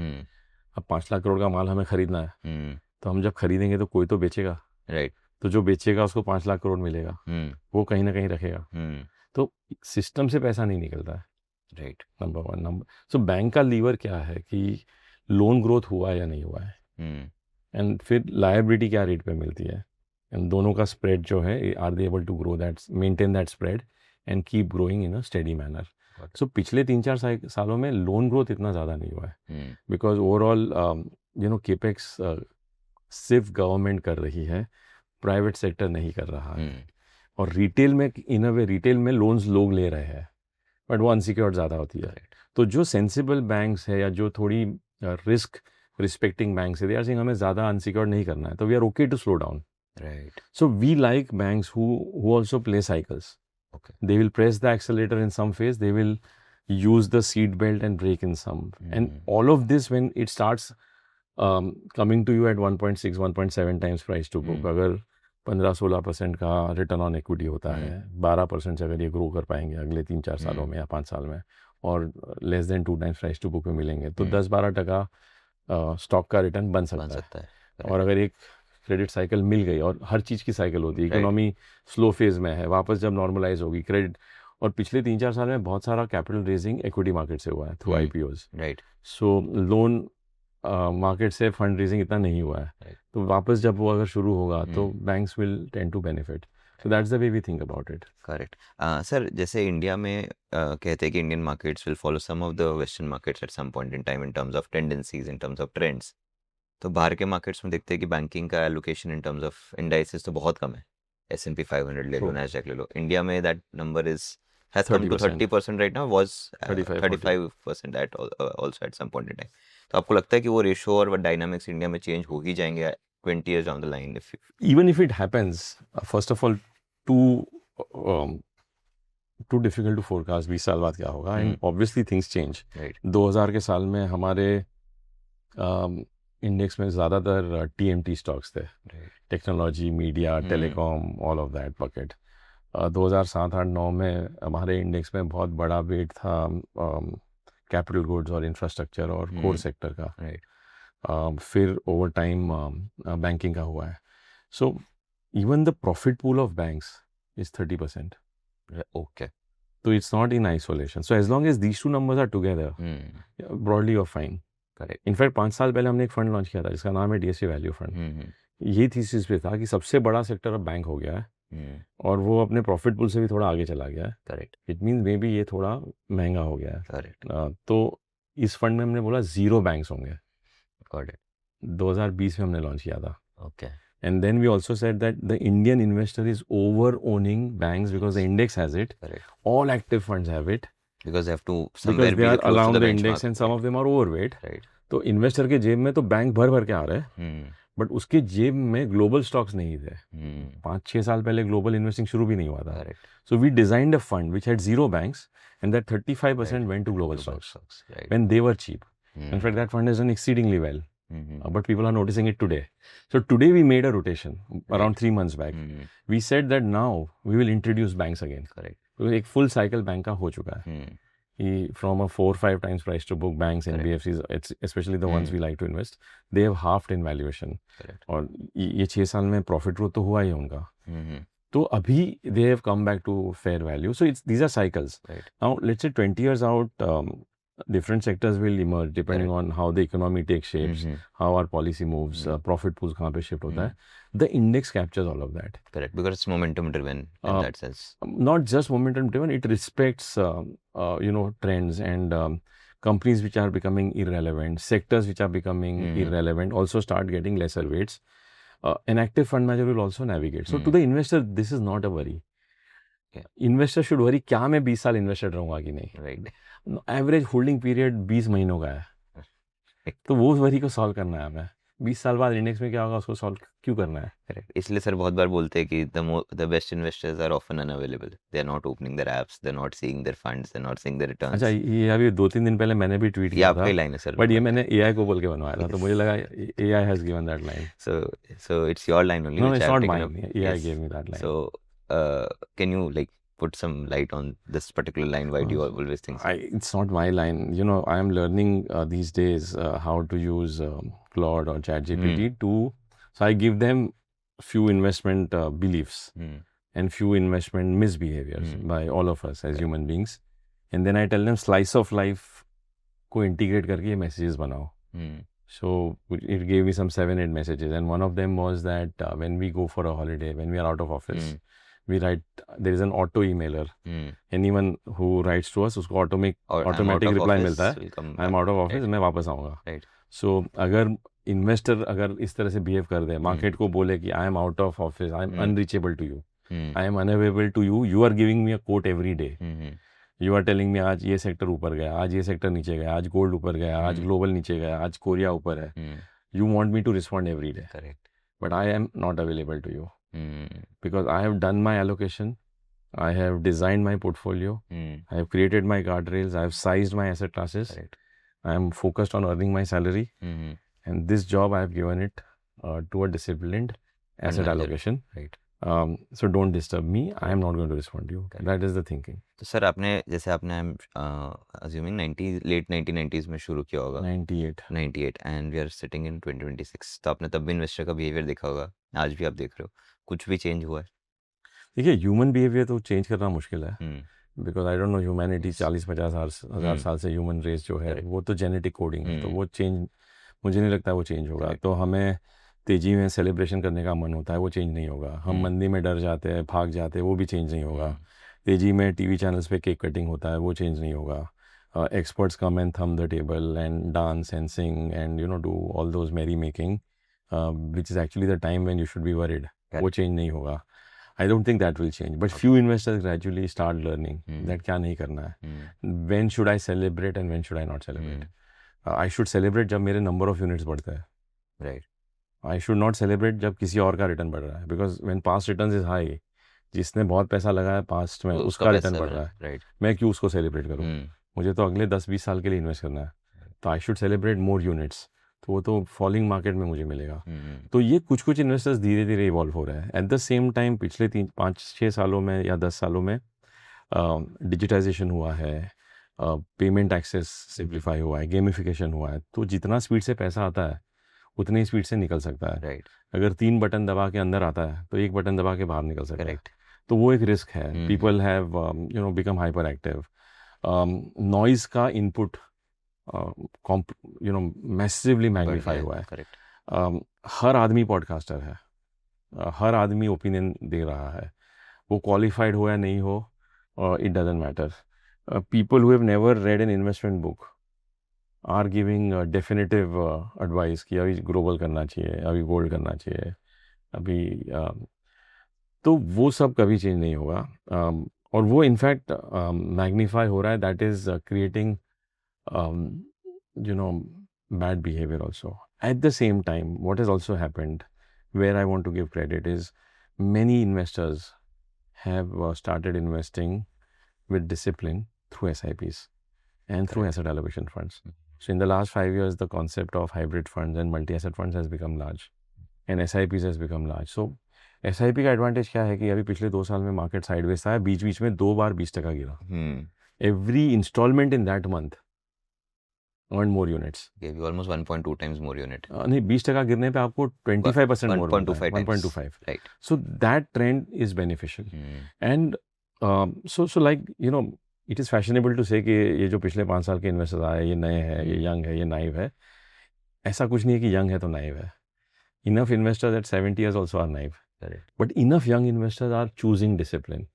अब 5 लाख करोड़ का माल हमें खरीदना है, तो हम जब खरीदेंगे तो कोई तो बेचेगा. राइट. तो जो बेचेगा उसको 5 लाख करोड़ मिलेगा, वो कहीं ना कहीं रखेगा. तो सिस्टम से पैसा नहीं निकलता है. राइट. नंबर 1. सो बैंक का लीवर क्या है कि लोन ग्रोथ हुआ या नहीं हुआ है, एंड फिर लायबिलिटी क्या रेट पे मिलती है, एंड दोनों का स्प्रेड जो है, are they able to grow that, maintain that spread and keep growing in a steady manner. So पिछले 3-4 सालों में लोन ग्रोथ इतना ज़्यादा नहीं हुआ है बिकॉज ओवरऑल केपेक्स सिर्फ गवर्नमेंट कर रही है, प्राइवेट सेक्टर नहीं कर रहा है। और रिटेल में इन अ वे रिटेल में लोन्स लोग ले रहे हैं बट वो अनसिक्योर्ड ज़्यादा होती है। तो जो सेंसिबल बैंक्स है या जो थोड़ी रिस्क रिस्पेक्टिंग बैंक्स है, दे आर सेइंग हमें ज़्यादा अनसिक्योर्ड नहीं करना है, तो we are okay to slow down. Right. So we like banks who also play cycles. Okay. They will press the accelerator in some phase. They will use the seat belt and brake in some. And all of this, when it starts coming to you at 1.6, 1.7 times price to book, अगर 15-16% का return on equity होता है, 12% से अगर ये grow कर पाएंगे अगले 3-4 सालों में या 5 साल में, और less than 2 times price to book में मिलेंगे, तो 10-12% स्टॉक का रिटर्न बन सकता है। और अगर एक क्रेडिट साइकिल मिल गई, और हर चीज़ की साइकिल होती है, इकोनॉमी स्लो फेज में है, वापस जब नॉर्मलाइज होगी क्रेडिट, और पिछले 3-4 साल में बहुत सारा कैपिटल रेजिंग एक्विटी मार्केट से हुआ है थ्रू IPOs। राइट। सो लोन मार्केट से फंड रेजिंग इतना नहीं हुआ है, तो वापस जब वो अगर शुरू होगा तो banks will tend to benefit. So that's the way we think about it. Correct. Sir, जैसे इंडिया में कहते हैं कि Indian markets will follow some of the western markets at some point in time in terms of tendencies, in terms of trends. तो बाहर के markets में देखते हैं कि बैंकिंग का allocation in terms of indices तो बहुत कम है। S&P 500 ले लो, नैस्डैक ले लो, इंडिया में that number has come to 30% right now, was 35% at also at some point in time. तो आपको लगता है कि वो रेशो और डायनामिक्स इंडिया में चेंज हो ही जाएंगे 20 years down the line? Even if it happens, first of all, too difficult to forecast 20 साल बाद क्या होगा, and obviously things change. Right. 2000 के साल में हमारे इंडेक्स में ज़्यादातर TMT स्टॉक्स थे, technology, media, telecom, all of that bucket. 2007-8-9 में हमारे इंडेक्स में बहुत बड़ा वेट था कैपिटल गुड्स और इंफ्रास्ट्रक्चर और कोर सेक्टर का। फिर ओवर टाइम बैंकिंग का हुआ है। So even the profit pool of banks is 30%। Okay. तो it's not in isolation. So as long as these two numbers are together, broadly you are fine. Correct. In fact 5 साल पहले हमने एक fund launch किया था जिसका नाम है DSC वैल्यू फंड। ये थीसिस पे था कि सबसे बड़ा सेक्टर अब बैंक हो गया है, और वो अपने प्रॉफिट पूल से भी थोड़ा आगे चला गया है। Correct. It means may be ये थोड़ा महंगा हो गया है। करेक्ट। तो इस फंड में हमने बोला 0 बैंक्स होंगे। Got it. 2020 में हमने लॉन्च किया था। Okay. And then we also said that the Indian investor is over owning banks because the index has it, all active funds have it, because they have to because they are around the index and some of them are overweight. Right. तो investor के जेब में तो bank भर भर के आ रहे हैं, बट उसके जेब में ग्लोबल स्टॉक्स नहीं थे। 5-6 साल पहले ग्लोबल इन्वेस्टिंग शुरू भी नहीं हुआ था। So we designed a fund which had 0 banks and that 35% went to global stocks when they were cheap. In fact, that fund has done exceedingly well. But people are noticing it today. So today we made a rotation around 3 months back. We said that now we will introduce banks again. Correct. तो एक full cycle bank का हो चुका है। From a 4-5 times price to book, banks and NBFCs, it's especially the ones we like to invest, they have halved in valuation. Correct. और ये 6 साल में प्रॉफिट ग्रोथ तो हुआ ही उनका। तो अभी they have come back to fair value. So these are cycles. Right. Now let's say 20 years out, different sectors will emerge depending on how the economy takes shapes, how our policy moves, profit pools कहाँ पे shift होता है. The index captures all of that. Correct, because it's momentum driven in that sense. Not just momentum driven, it respects trends and companies which are becoming irrelevant, sectors which are becoming irrelevant also start getting lesser weights. An active fund manager will also navigate. So to the investor, this is not a worry. Investor should worry क्या मैं 20 साल invested रहूँगा कि नहीं। Right. Average holding period 20 महीनों का है, तो वो वरी को सॉल्व करना है हमें। 20 साल बाद इंडेक्स में क्या होगा उसको सॉल्व क्यों करना है। करेक्ट। इसलिए सर बहुत बार बोलते हैं कि the best investors are often unavailable, they are not opening their apps, they are not seeing their funds, they are not seeing their returns. अच्छा, ये अभी 2-3 दिन पहले मैंने भी ट्वीट किया था। आपकी लाइन है सर, बट ये मैंने AI को बोल के बनवाया था, तो मुझे लगा AI has given that line. So it's your line only. No, it's not mine, AI gave me that line. So can you like put some light on this particular line? Why do you always think so? It's not my line. I am learning these days how to use Claude or ChatGPT so I give them few investment beliefs and few investment misbehaviors by all of us as human beings, and then I tell them slice of life को integrate करके ये messages बनाओ. So it gave me some 7-8 messages, and one of them was that when we go for a holiday, when we are out of office, we write, there is an auto emailer. Anyone who writes to us, उसको automatic reply मिलता है, I'm out of office, मैं वापस आऊँगा. Right. So अगर investor अगर इस तरह से बिहेव कर दे, मार्केट को बोले कि I am out of office, I am unreachable to you, I am unavailable to you, you are giving me a quote every day, you are telling me आज ये सेक्टर ऊपर गया, आज ये सेक्टर नीचे गया, आज गोल्ड ऊपर गया, आज ग्लोबल नीचे गया, आज कोरिया ऊपर है, you want me to respond every day, correct, but I am not available to you because I have done my allocation, I have designed my portfolio, I have created my guardrails, I have sized my asset classes, Correct. I am focused on earning my salary, and this job I have given it to a disciplined asset manager. allocation. Right. So don't disturb me, I am not going to respond to you. Correct. That is the thinking. तो sir आपने जैसे आपने assuming 90 late 1990s में शुरू किया होगा, 98 and we are sitting in 2026, तो आपने तब भी इन्वेस्टर का बिहेवियर देखा होगा, आज भी आप देख रहे हो, कुछ भी चेंज हुआ है? देखिए ह्यूमन बिहेवियर तो चेंज करना मुश्किल है, because I don't know humanity 40-50 हज़ार साल से ह्यूमन रेस जो है वो तो जेनेटिक कोडिंग है, तो वो चेंज मुझे नहीं लगता वो चेंज होगा. तो हमें तेज़ी में सेलिब्रेशन करने का मन होता है, वो चेंज नहीं होगा. हम मंदी में डर जाते हैं, भाग जाते हैं, वो भी चेंज नहीं होगा. तेज़ी में टीवी चैनल्स पे केक कटिंग होता है, वो चेंज नहीं होगा. Experts come and thump the table and dance and sing and you know do all those merry making which is actually the time when you should be worried. वो change नहीं होगा. I don't think that will change, but few investors gradually start learning that क्या नहीं करना है. When should I celebrate and when should I not celebrate? I should celebrate जब मेरे number of units बढ़ता है. Right. I should not celebrate जब किसी और का रिटर्न बढ़ रहा है, because when past returns is high, जिसने बहुत पैसा लगाया पास्ट में उसका रिटर्न बढ़ रहा है, Right. मैं क्यों उसको सेलिब्रेट करूँ? मुझे तो अगले 10-20 साल के लिए इन्वेस्ट करना है, तो I should celebrate more units. तो वो तो फॉलिंग मार्केट में मुझे मिलेगा. तो ये कुछ इन्वेस्टर्स धीरे धीरे इवॉल्व हो रहे हैं. एट द सेम टाइम पिछले 5-6 सालों में या 10 सालों में डिजिटाइजेशन हुआ है, पेमेंट एक्सेस सिंप्लीफाई हुआ है, गेमिफिकेशन हुआ है. तो जितना स्पीड से पैसा आता है उतनी ही स्पीड से निकल सकता है. Right. अगर 3 बटन दबा के अंदर आता है तो 1 बटन दबा के बाहर निकल सकता Correct. है. तो वो एक रिस्क है. People have you know become hyper active. Noise का इनपुट मैसिवली मैग्नीफाई हुआ है. Correct. हर आदमी पॉडकास्टर है, हर आदमी ओपिनियन दे रहा है, वो क्वालिफाइड हो या नहीं हो, it doesn't matter. People who have never read an investment book are giving definitive advice कि अभी ग्लोबल करना चाहिए, अभी गोल्ड करना चाहिए, अभी तो वो सब कभी चेंज नहीं होगा. और वो इनफैक्ट मैग्नीफाई हो रहा है. That is creating bad behavior also. At the same time, what has also happened, where I want to give credit, is many investors have started investing with discipline through SIPs and through asset allocation funds. So in the last 5 years, the concept of hybrid funds and multi-asset funds has become large, and SIPs has become large. So SIP का advantage क्या है कि अभी पिछले 2 साल में market sideways था, बीच में 2 बार 20% गिरा. Every installment in that month earned more units. Gave you almost 1.2 times more unit. नहीं 20% गिरने पे आपको 25% more 1.25. Right. So that trend is beneficial. And so like you know it is fashionable to say कि ये जो पिछले 5 साल के इन्वेस्टर्स आए, ये नए हैं, ये यंग है, ये नाइव है. ऐसा कुछ नहीं है कि यंग है तो नाइव है. Enough investors at 70 years also are naive. Correct. But enough young investors are choosing discipline.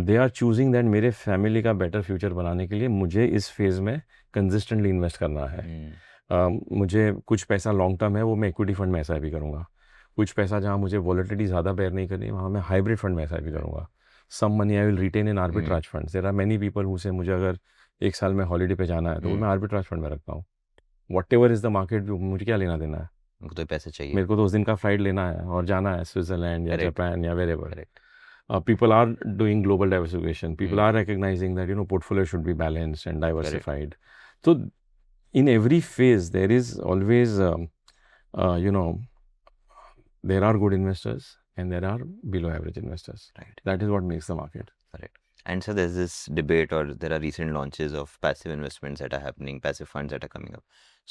They are choosing that मेरे फैमिली का बेटर फ्यूचर बनाने के लिए मुझे इस फेज में कंसिस्टेंटली इन्वेस्ट करना है. मुझे कुछ पैसा लॉन्ग टर्म है वो मैं इक्विटी फंड में SIP करूँगा. कुछ पैसा जहाँ मुझे वॉलेटिलिटी ज़्यादा बेयर नहीं करनी वहाँ मैं हाइब्रिड फंड में SIP करूँगा. Some money I will retain in arbitrage funds. There are many people who say मुझे अगर 1 साल में हॉलीडे पे जाना है तो मैं आर्बिट्राज फंड में रखता हूँ. What ever is the market, मुझे क्या लेना देना है, उनको तो पैसे चाहिए. मेरे को तो उस दिन का फ्लाइट लेना है और जाना है स्विट्जरलैंड या जापान या wherever. People are doing global diversification. People are recognizing that portfolio should be balanced and diversified. So in every phase there is always there are good investors and there are below average investors. Right. That is what makes the market. Correct. And so there's this debate, or there are recent launches of passive investments that are happening, passive funds that are coming up.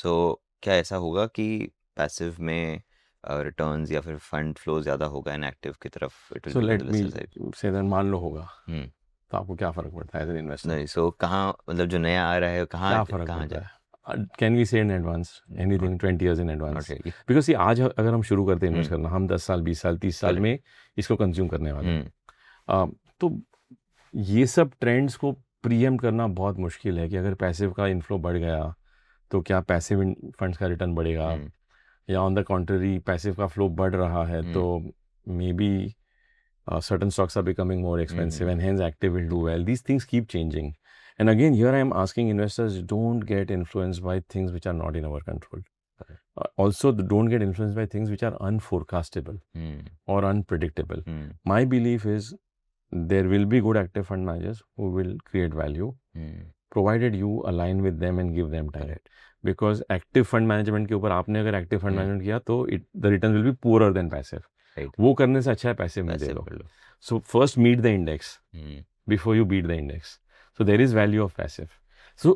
So क्या ऐसा होगा कि passive में returns या फिर fund flow ज़्यादा होगा inactive की तरफ? So let me say that मान लो होगा तो आपको क्या फ़र्क पड़ता है एज एन इन्वेस्टर? नहीं, सो कहाँ, मतलब जो नया आ रहा है कहाँ फ़र्क कहाँ पड़ता है? Can we say in advance anything 20 years in advance? Because see आज अगर हम शुरू करते हैं इन्वेस्ट करना, हम 10 साल 20 साल 30 साल में इसको कंज्यूम करने वाले हैं. तो ये सब ट्रेंड्स को प्रीएम्प्ट करना बहुत मुश्किल है कि अगर पैसिव का इनफ्लो बढ़ गया तो क्या पैसिव फंड्स का रिटर्न बढ़ेगा, हम्म, या ऑन द कॉन्ट्ररी पैसिव का फ्लो बढ़ रहा है तो may be certain stocks are becoming more expensive and hence active will do well. These things keep changing. And again, here I am asking investors, don't get influenced by things which are not in our control. Correct. Also, don't get influenced by things which are unforecastable or unpredictable. My belief is there will be good active fund managers who will create value, provided you align with them and give them time. Correct. Because active fund management के ऊपर आपने अगर active fund management किया तो the return will be poorer than passive. Right. वो करने से अच्छा है पैसिव में दे पैसिव लो. कर लो. So first meet the index before you beat the index. So there is value of passive. So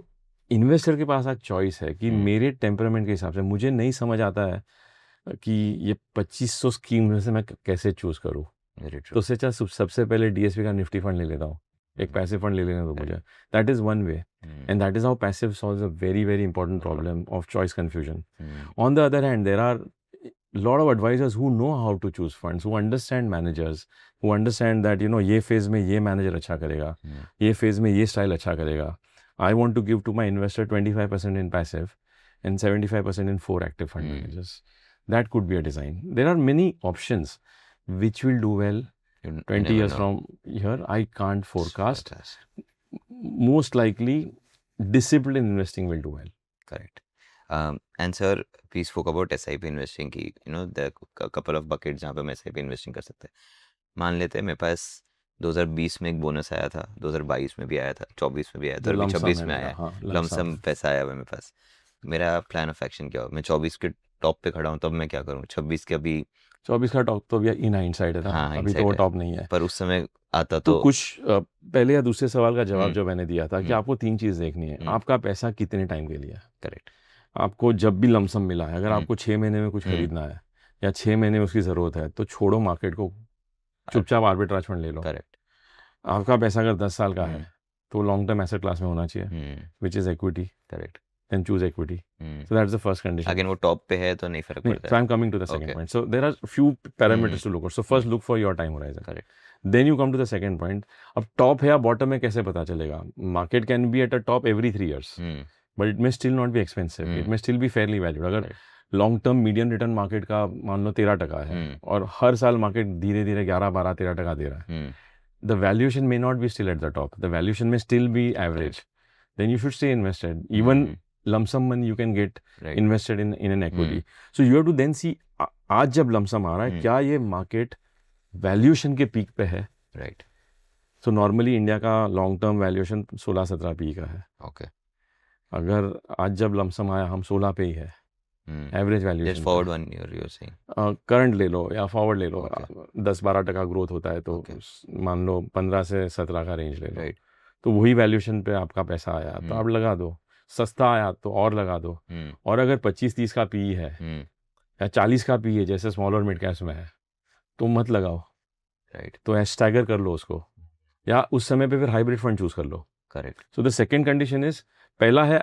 investor के पास आज चॉइस है कि मेरे टेम्परामेंट के हिसाब से मुझे नहीं समझ आता है कि ये 2500 स्कीम में से मैं कैसे चूज करूँ. तो उससे अच्छा सबसे पहले डीएसपी का निफ्टी फंड ले लेता हूँ, एक पैसिव फंड ले लेना दो मुझे. That is one way and that is how passive solves a very very important problem of choice confusion. On the other hand there are lot of advisors who know how to choose funds, who understand managers, who understand that ये phase में ये manager अच्छा करेगा, ये phase में ये style अच्छा करेगा. I want to give to my investor 25% in passive and 75% in 4 active fund managers. That could be a design. There are many options which will do well 20 years from here. I can't forecast. Most likely, disciplined investing will do well. Correct. And sir, we spoke about SIP investing की, there are a couple of buckets जहाँ पे हम SIP investing कर सकते हैं. मान लेते हैं मेरे पास 2020 में एक बोनस आया था, 2022 में भी आया था, 24 में भी आया था, और 26 में आया है. लमसम पैसा आया हुआ है मेरे पास. मेरा प्लान ऑफ एक्शन क्या हो? मैं 24 के टॉप पे खड़ा हूँ, तब मैं क्या करूँ? 26 के अभी 24 का टॉप तो भैया इन हाइंडसाइट है था. हाँ, अभी तो वो टॉप नहीं है, पर उस समय आता तो कुछ पहले या दूसरे सवाल का जवाब जो मैंने दिया था कि आपको 3 चीज़ देखनी है. आपका पैसा कितने टाइम के लिए है. करेक्ट. आपको जब भी लमसम मिला है, अगर आपको 6 महीने में कुछ खरीदना है या 6 महीने में उसकी ज़रूरत है तो छोड़ो मार्केट को, चुपचाप आर्बिट्राज फंड ले लो. करेक्ट. आपका पैसा अगर 10 साल का है तो लॉन्ग टर्म एसेट क्लास में होना चाहिए, which is equity. Correct. Then choose equity. So that's the first condition. Again वो टॉप पे है तो नहीं फर्क पड़ता. So I am coming to the second point. So there are few parameters to look at. So first look for your time horizon. Correct. Then you come to the second point. अब top है या bottom में कैसे पता चलेगा? Market can be at a top every 3 years, but it may still not be expensive. It may still be fairly valued. अगर long term medium return market का मान लो 13% है और हर साल मार्केट धीरे धीरे 11, 12, 13% दे रहा है, the valuation may not be still at the top. The valuation may still be average. Then you should stay invested. Even lump sum money you can get invested in an equity. So you have to then see आज जब lump sum आ रहा है क्या ये market valuation के peak पे है. Right. So normally India का long term valuation 16-17 PE का है. Okay. अगर आज जब lump sum आया हम 16 पे ही है. Average value. Just forward 1 year you're saying. Current ले लो या फॉरवर्ड ले लो. 10-12% ग्रोथ होता है तो मान लो 15 से 17 का रेंज ले लो. तो वही वैल्यूएशन पे आपका पैसा आया तो आप लगा दो. सस्ता आया तो और लगा दो. और अगर 25-30 का पी है या 40 का पी है जैसे स्मॉल और मिड कैप्स में है तो मत लगाओ. राइट. तो स्टैगर कर लो उसको, या उस समय पे फिर हाइब्रिड फंड चूज कर लो. Correct. So the second condition is, पहला है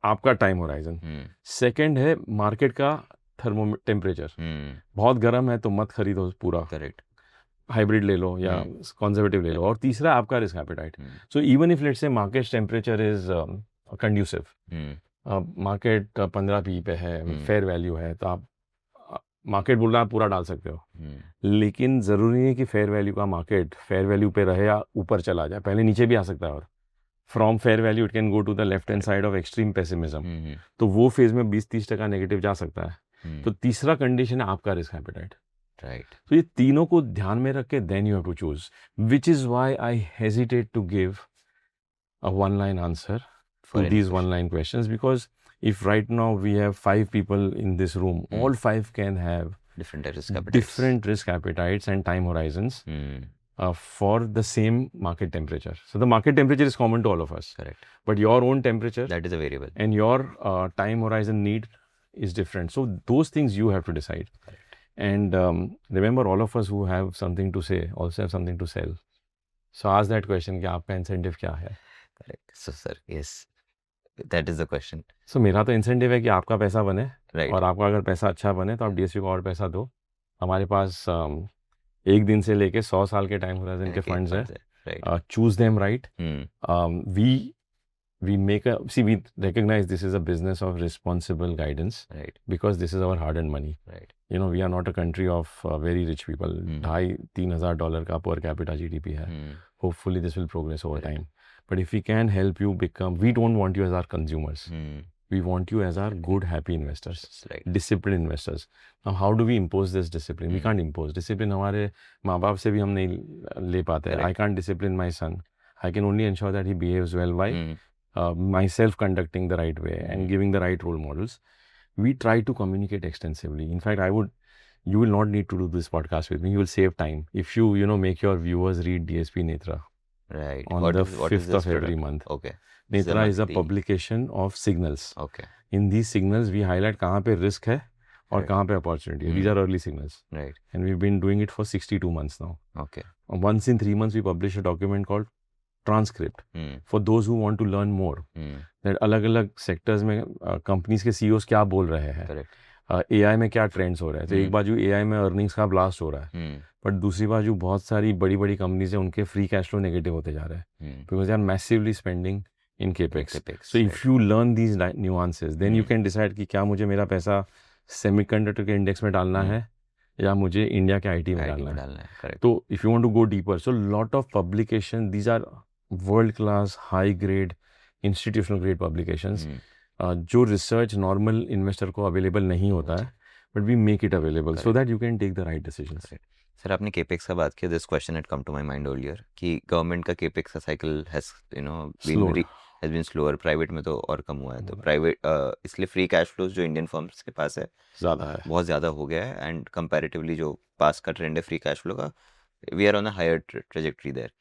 आपका टाइम होराइजन. सेकंड है मार्केट का थर्मो टेम्परेचर. बहुत गर्म है तो मत खरीदो पूरा. करेक्ट. हाइब्रिड ले लो या कंजर्वेटिव ले लो. और तीसरा आपका risk appetite. So even if let's say market temperature is conducive, market 15 P पे है, फेयर वैल्यू है, तो आप मार्केट बोल रहा है पूरा डाल सकते हो. लेकिन ज़रूरी है कि फेयर वैल्यू का मार्केट फेयर वैल्यू पे रहे या ऊपर चला जाए. पहले नीचे भी आ सकता है और from fair value it can go to the left hand side of extreme pessimism. तो वो फेज में 20-30% नेगेटिव जा सकता है. तो तीसरा कंडीशन है आपका रिस्क एपेटाइट. राइट. तो ये तीनों को ध्यान में रख के then you have to choose, which is why I hesitate to give a one line answer to these one line questions, because if right now we have 5 people in this room, all 5 can have different risk appetites and time horizons for the same market temperature. So the market temperature is common to all of us. Correct. But your own temperature, that is a variable, and your time horizon need is different. So those things you have to decide. Correct. And remember, all of us who have something to say also have something to sell. So ask that question कि आपका incentive क्या है. Correct. So sir, yes, that is the question. So मेरा तो incentive है कि आपका पैसा बने. Right. और आपका अगर पैसा अच्छा बने तो आप डीएसपी को और पैसा दो. हमारे पास 1 दिन से लेके 100 साल के टाइम होराइजन के फंड्स है. Right. Choose them right. Hmm. We we recognize this is a business of responsible guidance Right. because this is our hard-earned money. Right. You know, we are not a country of very rich people. $2,500-3,000 का per capita GDP है. Hopefully this will progress over Correct. time. But if we can help you become, we don't want you as our consumers. We want you as our good, happy investors, Right. disciplined investors. Now, how do we impose this discipline? We can't impose discipline. हमारे माँ बाप से भी हम नहीं ले पाते. I can't discipline my son. I can only ensure that he behaves well by myself conducting the right way and giving the right role models. We try to communicate extensively. In fact, you will not need to do this podcast with me. You will save time if you make your viewers read DSP Netra. Right. On What the is- what is 5th this of every product? month. Okay. This Netra is a monthly- publication of signals. Okay. In these signals, we highlight कहाँ पे risk है और Right. कहाँ पे opportunity है. These are early signals. Right. And we've been doing it for 62 months now. Okay. Once in 3 months, we publish a document called transcript for those who want to learn more. That अलग-अलग sectors में companies के CEOs क्या बोल रहे हैं. Correct. AI में क्या trends हो रहे हैं. तो एक बाजू AI में अर्निंग्स का ब्लास्ट हो रहा है, बट दूसरी बाजू बहुत सारी बड़ी बड़ी कंपनीज है, उनके फ्री कैश फ्लो नेगेटिव होते जा रहे हैं because they are massively spending in capex. So if you learn these nuances then you can decide कि क्या मुझे मेरा पैसा सेमीकंडक्टर के इंडेक्स में डालना है या मुझे इंडिया के आईटी में डालना है. तो if you want to go deeper, so lot of publication, these are world class high grade institutional grade publications जो रिसर्च नॉर्मल इन्वेस्टर को अवेलेबल नहीं होता है, but we make it available so that you can take the right decisions. Sir, आपने capex का बात किया. This question had come to my mind earlier कि गवर्नमेंट का केपेक्स का cycle has been slower. Private में तो और कम हुआ है. तो प्राइवेट इसलिए फ्री कैश फ्लोज जो इंडियन फर्म्स के पास है ज़्यादा है, बहुत ज़्यादा हो गया है. एंड कंपैरेटिवली जो पास का ट्रेंड है फ्री कैश फ्लो का, we are on a higher trajectory there.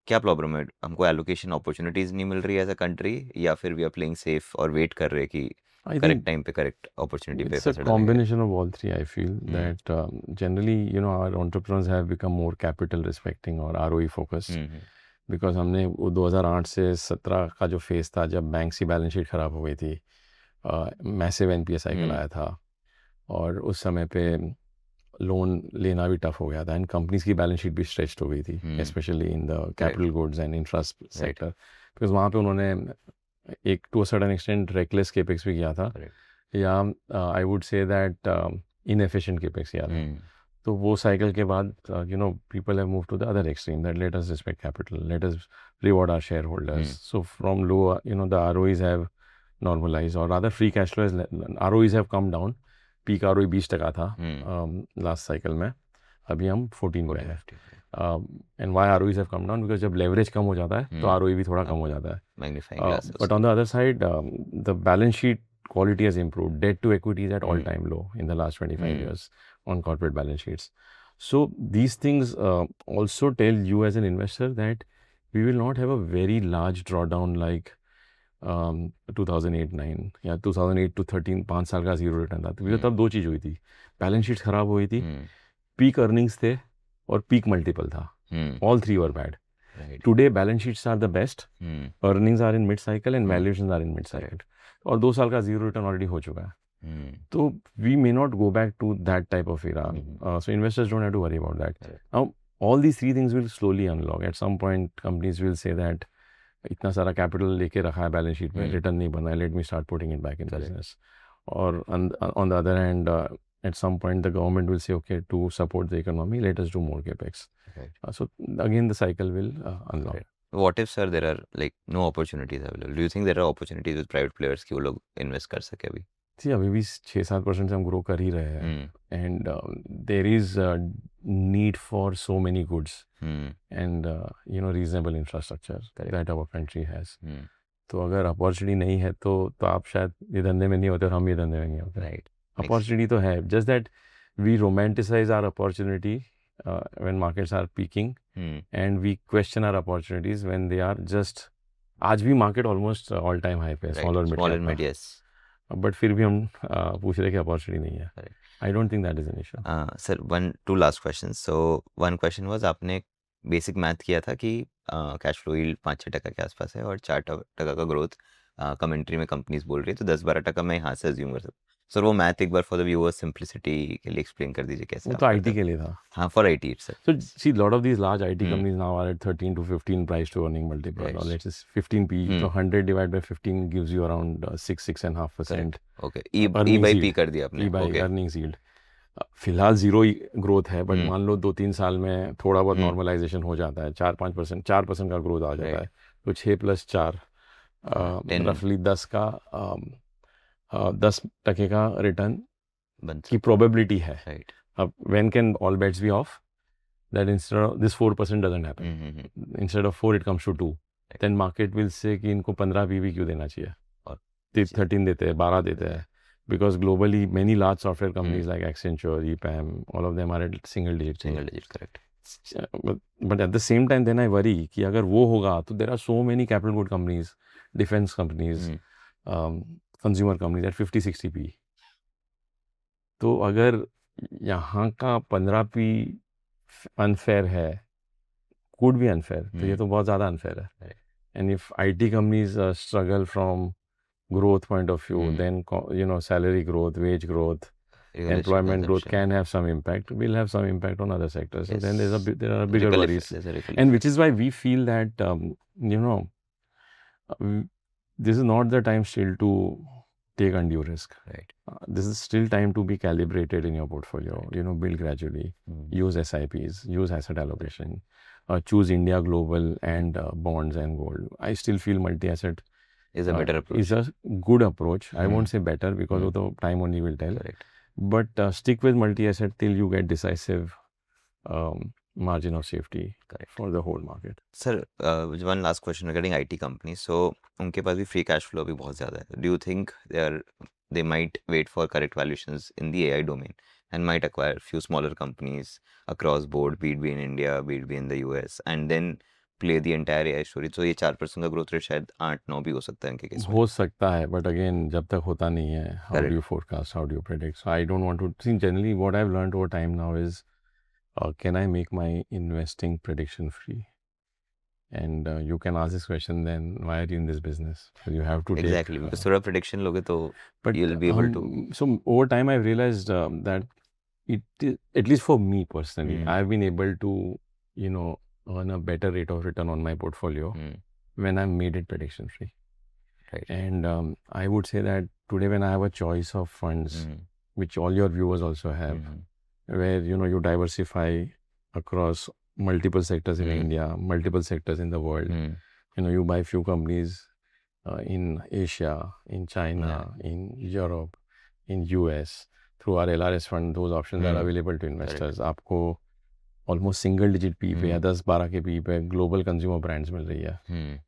क्या प्रॉब्लम है? हमको एलोकेशन अपॉर्चुनिटीज नहीं मिल रही है एज अ कंट्री, या फिर वी आर प्लेइंग सेफ और वेट कर रहे हैं कि करेक्ट टाइम पे करेक्ट अपॉर्चुनिटी पे it's a combination of all three. I feel that generally our entrepreneurs have become more capital respecting और ROE focused because हमने वो 2008 से 17 का जो फेज था जब बैंक्स की बैलेंस शीट खराब हो गई थी, मैसिव NPA साइकिल आया था और उस समय पे लोन लेना भी टफ हो गया था एंड कंपनीज की बैलेंस शीट भी स्ट्रेच्ड हो गई थी, specially in the capital goods and infra sector, because वहाँ पे उन्होंने एक to a certain extent reckless capex भी किया था या I would say that inefficient capex किया था. तो वो साइकिल के बाद people have move to the other extreme that let us respect capital, let us reward our share holders. So from low the ROEs have normalise और rather free cash flow ROEs have come down. Peak ROE 20% था last cycle में, अभी हम 14 पे है. And why ROEs have come down because जब leverage कम हो जाता है तो ROE भी थोड़ा कम हो जाता है. But on the other side the balance sheet quality has improved. Debt to equity is at all-time low in the last 25 years on corporate balance sheets. So these things also tell you as an investor that we will not have a very large drawdown like 2008-9 या 2008 to 13 5 साल का zero return था. तो तब दो चीज़ हुई थी, balance sheet खराब हुई थी, पीक अर्निंग्स थे और पीक मल्टीपल था. All three were bad. Today balance sheets are the best, earnings are in mid cycle and valuations are in mid cycle. और 2 साल का जीरो रिटर्न ऑलरेडी हो चुका है. तो we may not go back to that type of era. So investors don't have to worry about that. Now all these three things will slowly unlock. At some point companies will say that इतना सारा capital लेके रखा है balance sheet में, return नहीं बना है, let me start putting it back in business. और on the other hand at some point the government will say, okay, to support the economy, let us do more capex. So again the cycle will unlock. What if, sir, there are like no opportunities available? Do you think there are opportunities with private players कि वो लोग invest कर सके अभी? See, अभी भी 6-7% से हम ग्रो कर ही रहे हैं. And there is need for so many goods and reasonable infrastructure that our country has. तो अगर अपॉर्चुनिटी नहीं है तो आप शायद ये धंधे में नहीं होते और हम ये धंधे में नहीं होते. Right. Opportunity तो है, just that we romanticize our opportunity when markets are peaking and we question our opportunities when they are just, आज भी market almost all time high पे, small और mid yes. but फिर भी हम पूछ रहे कि opportunity नहीं है. I don't think that is an issue. Sir, two last questions. So one question was, आपने बेसिक मैथ किया था कि कैश फ्लो यील्ड 5-6% के आसपास है और 4% का ग्रोथ कमेंट्री में कंपनीज बोल रही है, तो 10-12% मैं यहाँ से अज्यूम कर सकता हूँ. सर वो मैथ एक बार फॉर द व्यूअर्स सिंपलिसिटी के लिए एक्सप्लेन कर दीजिए कैसे वो आप तो करते आईटी हो? के लिए था. हाँ, for IT sir. So see, lot of these large IT Hmm. companies now are at 13 to 15 price to earning multiple. Right. Or let's say 15 P. Hmm. So 100 divided by 15 gives you around 6.5% okay. E earning by yield. P कर दिया आपने. E by okay. earnings yield. फिलहाल zero growth है, but Hmm. मान लो 2-3 साल में थोड़ा बहुत Hmm. नॉर्मलाइजेशन हो जाता है, 4-5%, 4% का ग्रोथ आ जाता Right. है, तो 6 + 4 10 रफली 10 का 10% का रिटर्न बन की सकता प्रोबेबिलिटी है. है. राइट. अब when can all bets be off? That instead of this 4% doesn't happen. Instead of 4 it comes to 2. Right. Then market will say कि इनको 15 PB क्यों देना चाहिए, और 13 देते हैं, 12 देते हैं. Because globally many large software companies Hmm. like Accenture, EPAM, all of them are at single digit. Single digit. Correct. But at the same time then I worry कि अगर वो होगा तो there are so many capital good companies, defense companies, consumer companies at 50-60 P. तो अगर यहाँ का 15 P unfair है, could be unfair, तो ये तो बहुत ज़्यादा अनफेयर है. Right. And if IT companies struggle from growth point of view, then salary growth, wage growth, employment growth can have some impact, will have some impact on other sectors. So then there are bigger worries. And which is why we feel that, this is not the time still to take undue risk. Right. This is still time to be calibrated in your portfolio, build gradually, use SIPs, use asset allocation, choose India global and bonds and gold. I still feel multi-asset is a better approach. Is a good approach. I won't say better because the time only will tell. Correct. But stick with multi-asset till you get decisive margin of safety. Correct. For the whole market. Sir, one last question regarding IT companies. So उनके पास भी free cash flow भी बहुत ज़्यादा है. Do you think they might wait for correct valuations in the AI domain and might acquire few smaller companies across board, be it be in India, be it be in the US, and then play the entire AI story? So ये 4% का growth rate शायद 8-9 भी हो सकता है इनके case में. हो सकता है, but again जब तक होता नहीं है, how Correct. do you forecast, how do you predict? So I don't want to see. Generally what I've learned over time now is, can I make my investing prediction free? And you can ask this question, then why are you in this business? So you have to Exactly, because थोड़ा prediction लोगे तो but you'll be able to. So over time I've realized that it, at least for me personally, I've been able to earn a better rate of return on my portfolio when I've made it prediction free. Right. And I would say that today when I have a choice of funds, which all your viewers also have, where you diversify across multiple sectors in India, multiple sectors in the world. You buy few companies in Asia, in China, in Europe, in US. Through our LRS fund, those options are available to investors. आपको almost single digit P पे या 10-12 के P पे global consumer brands मिल रही है.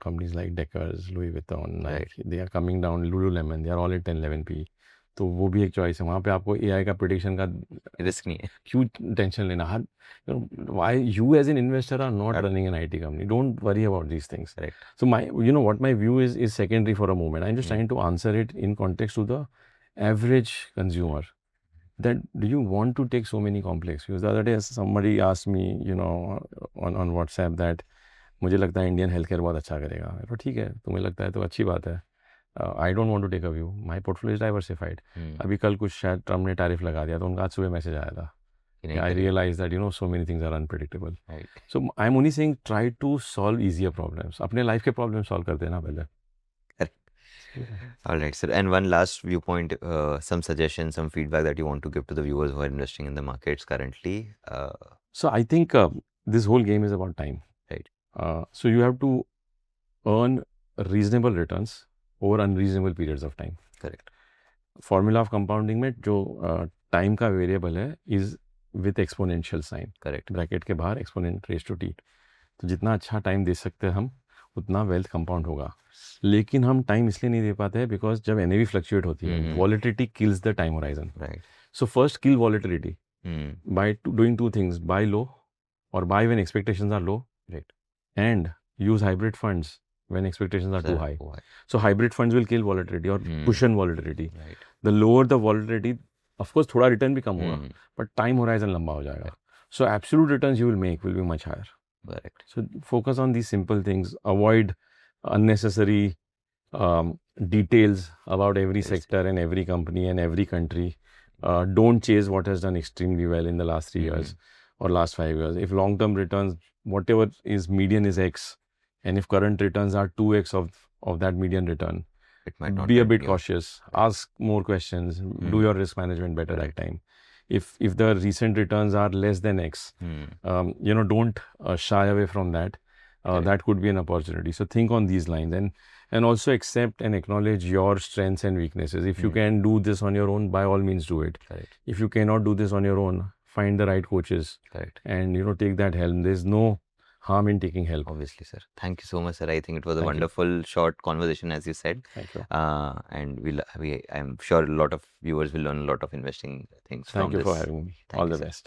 Companies like Deckers, Louis Vuitton, Nike, they are coming down. Lululemon, they are all at 10-11 P. तो वो भी एक चॉइस है. वहाँ पे आपको AI का प्रेडिक्शन का रिस्क नहीं है. क्यों टेंशन लेना? हर why you as an investor are not running an IT company. Don't worry about these things. Correct. So what my view is secondary for a moment. I'm just trying to answer it in context to the average consumer. That do you want to take so many complex views? The other day somebody asked me, on WhatsApp that मुझे लगता है Indian health care बहुत अच्छा करेगा. तो ठीक है, तुम्हें लगता है तो अच्छी बात है. I don't want to take a view. My portfolio is diversified. अभी कल कुछ शायद ट्रम्प ने टैरिफ लगा दिया तो उनका आज सुबह मैसेज आया था. I realise that so many things are unpredictable. Right. So I'm only saying try to solve easier problems. अपने लाइफ के प्रॉब्लम सॉल्व कर देना पहले. All right, sir. And one last viewpoint, some suggestions, some feedback that you want to give to the viewers who are investing in the markets currently. So I think this whole game is about time. Right. So you have to earn reasonable returns over unreasonable periods of time. Correct. Formula of compounding में जो time का variable है is with exponential sign. Correct. Bracket के बाहर exponent raised to t. तो जितना अच्छा time दे सकते हैं हम उतना वेल्थ कंपाउंड होगा. लेकिन हम टाइम इसलिए नहीं दे पाते हैं बिकॉज जब NAV फ्लक्चुएट होती है, volatility kills the time horizon. Right. So first kill volatility by doing two things: buy low or buy when expectations are low. Right. And use hybrid funds when expectations are too high. Why? So hybrid funds will kill volatility or cushion volatility. Right. The lower the volatility, of course थोड़ा return भी कम होगा, but time horizon लंबा हो जाएगा. So absolute returns you will make will be much higher. Correct. So focus on these simple things. Avoid unnecessary details about every Yes. sector and every company and every country. Don't chase what has done extremely well in the last 3 years or last 5 years. If long-term returns, whatever is median is X, and if current returns are 2X of that median return, It might not be a bit continue. cautious. Ask more questions. Do your risk management better that time. If the recent returns are less than X, don't shy away from that. Correct. That could be an opportunity. So think on these lines, and also accept and acknowledge your strengths and weaknesses. If you can do this on your own, by all means do it. Correct. If you cannot do this on your own, find the right coaches Correct. and take that help. There's no harm in taking help. Obviously, sir. Thank you so much, sir. I think it was a Thank you. wonderful short conversation, as you said. Thank you. And I'm sure a lot of viewers will learn a lot of investing things from Thank you this. for having me. Thank All you, the sir. best.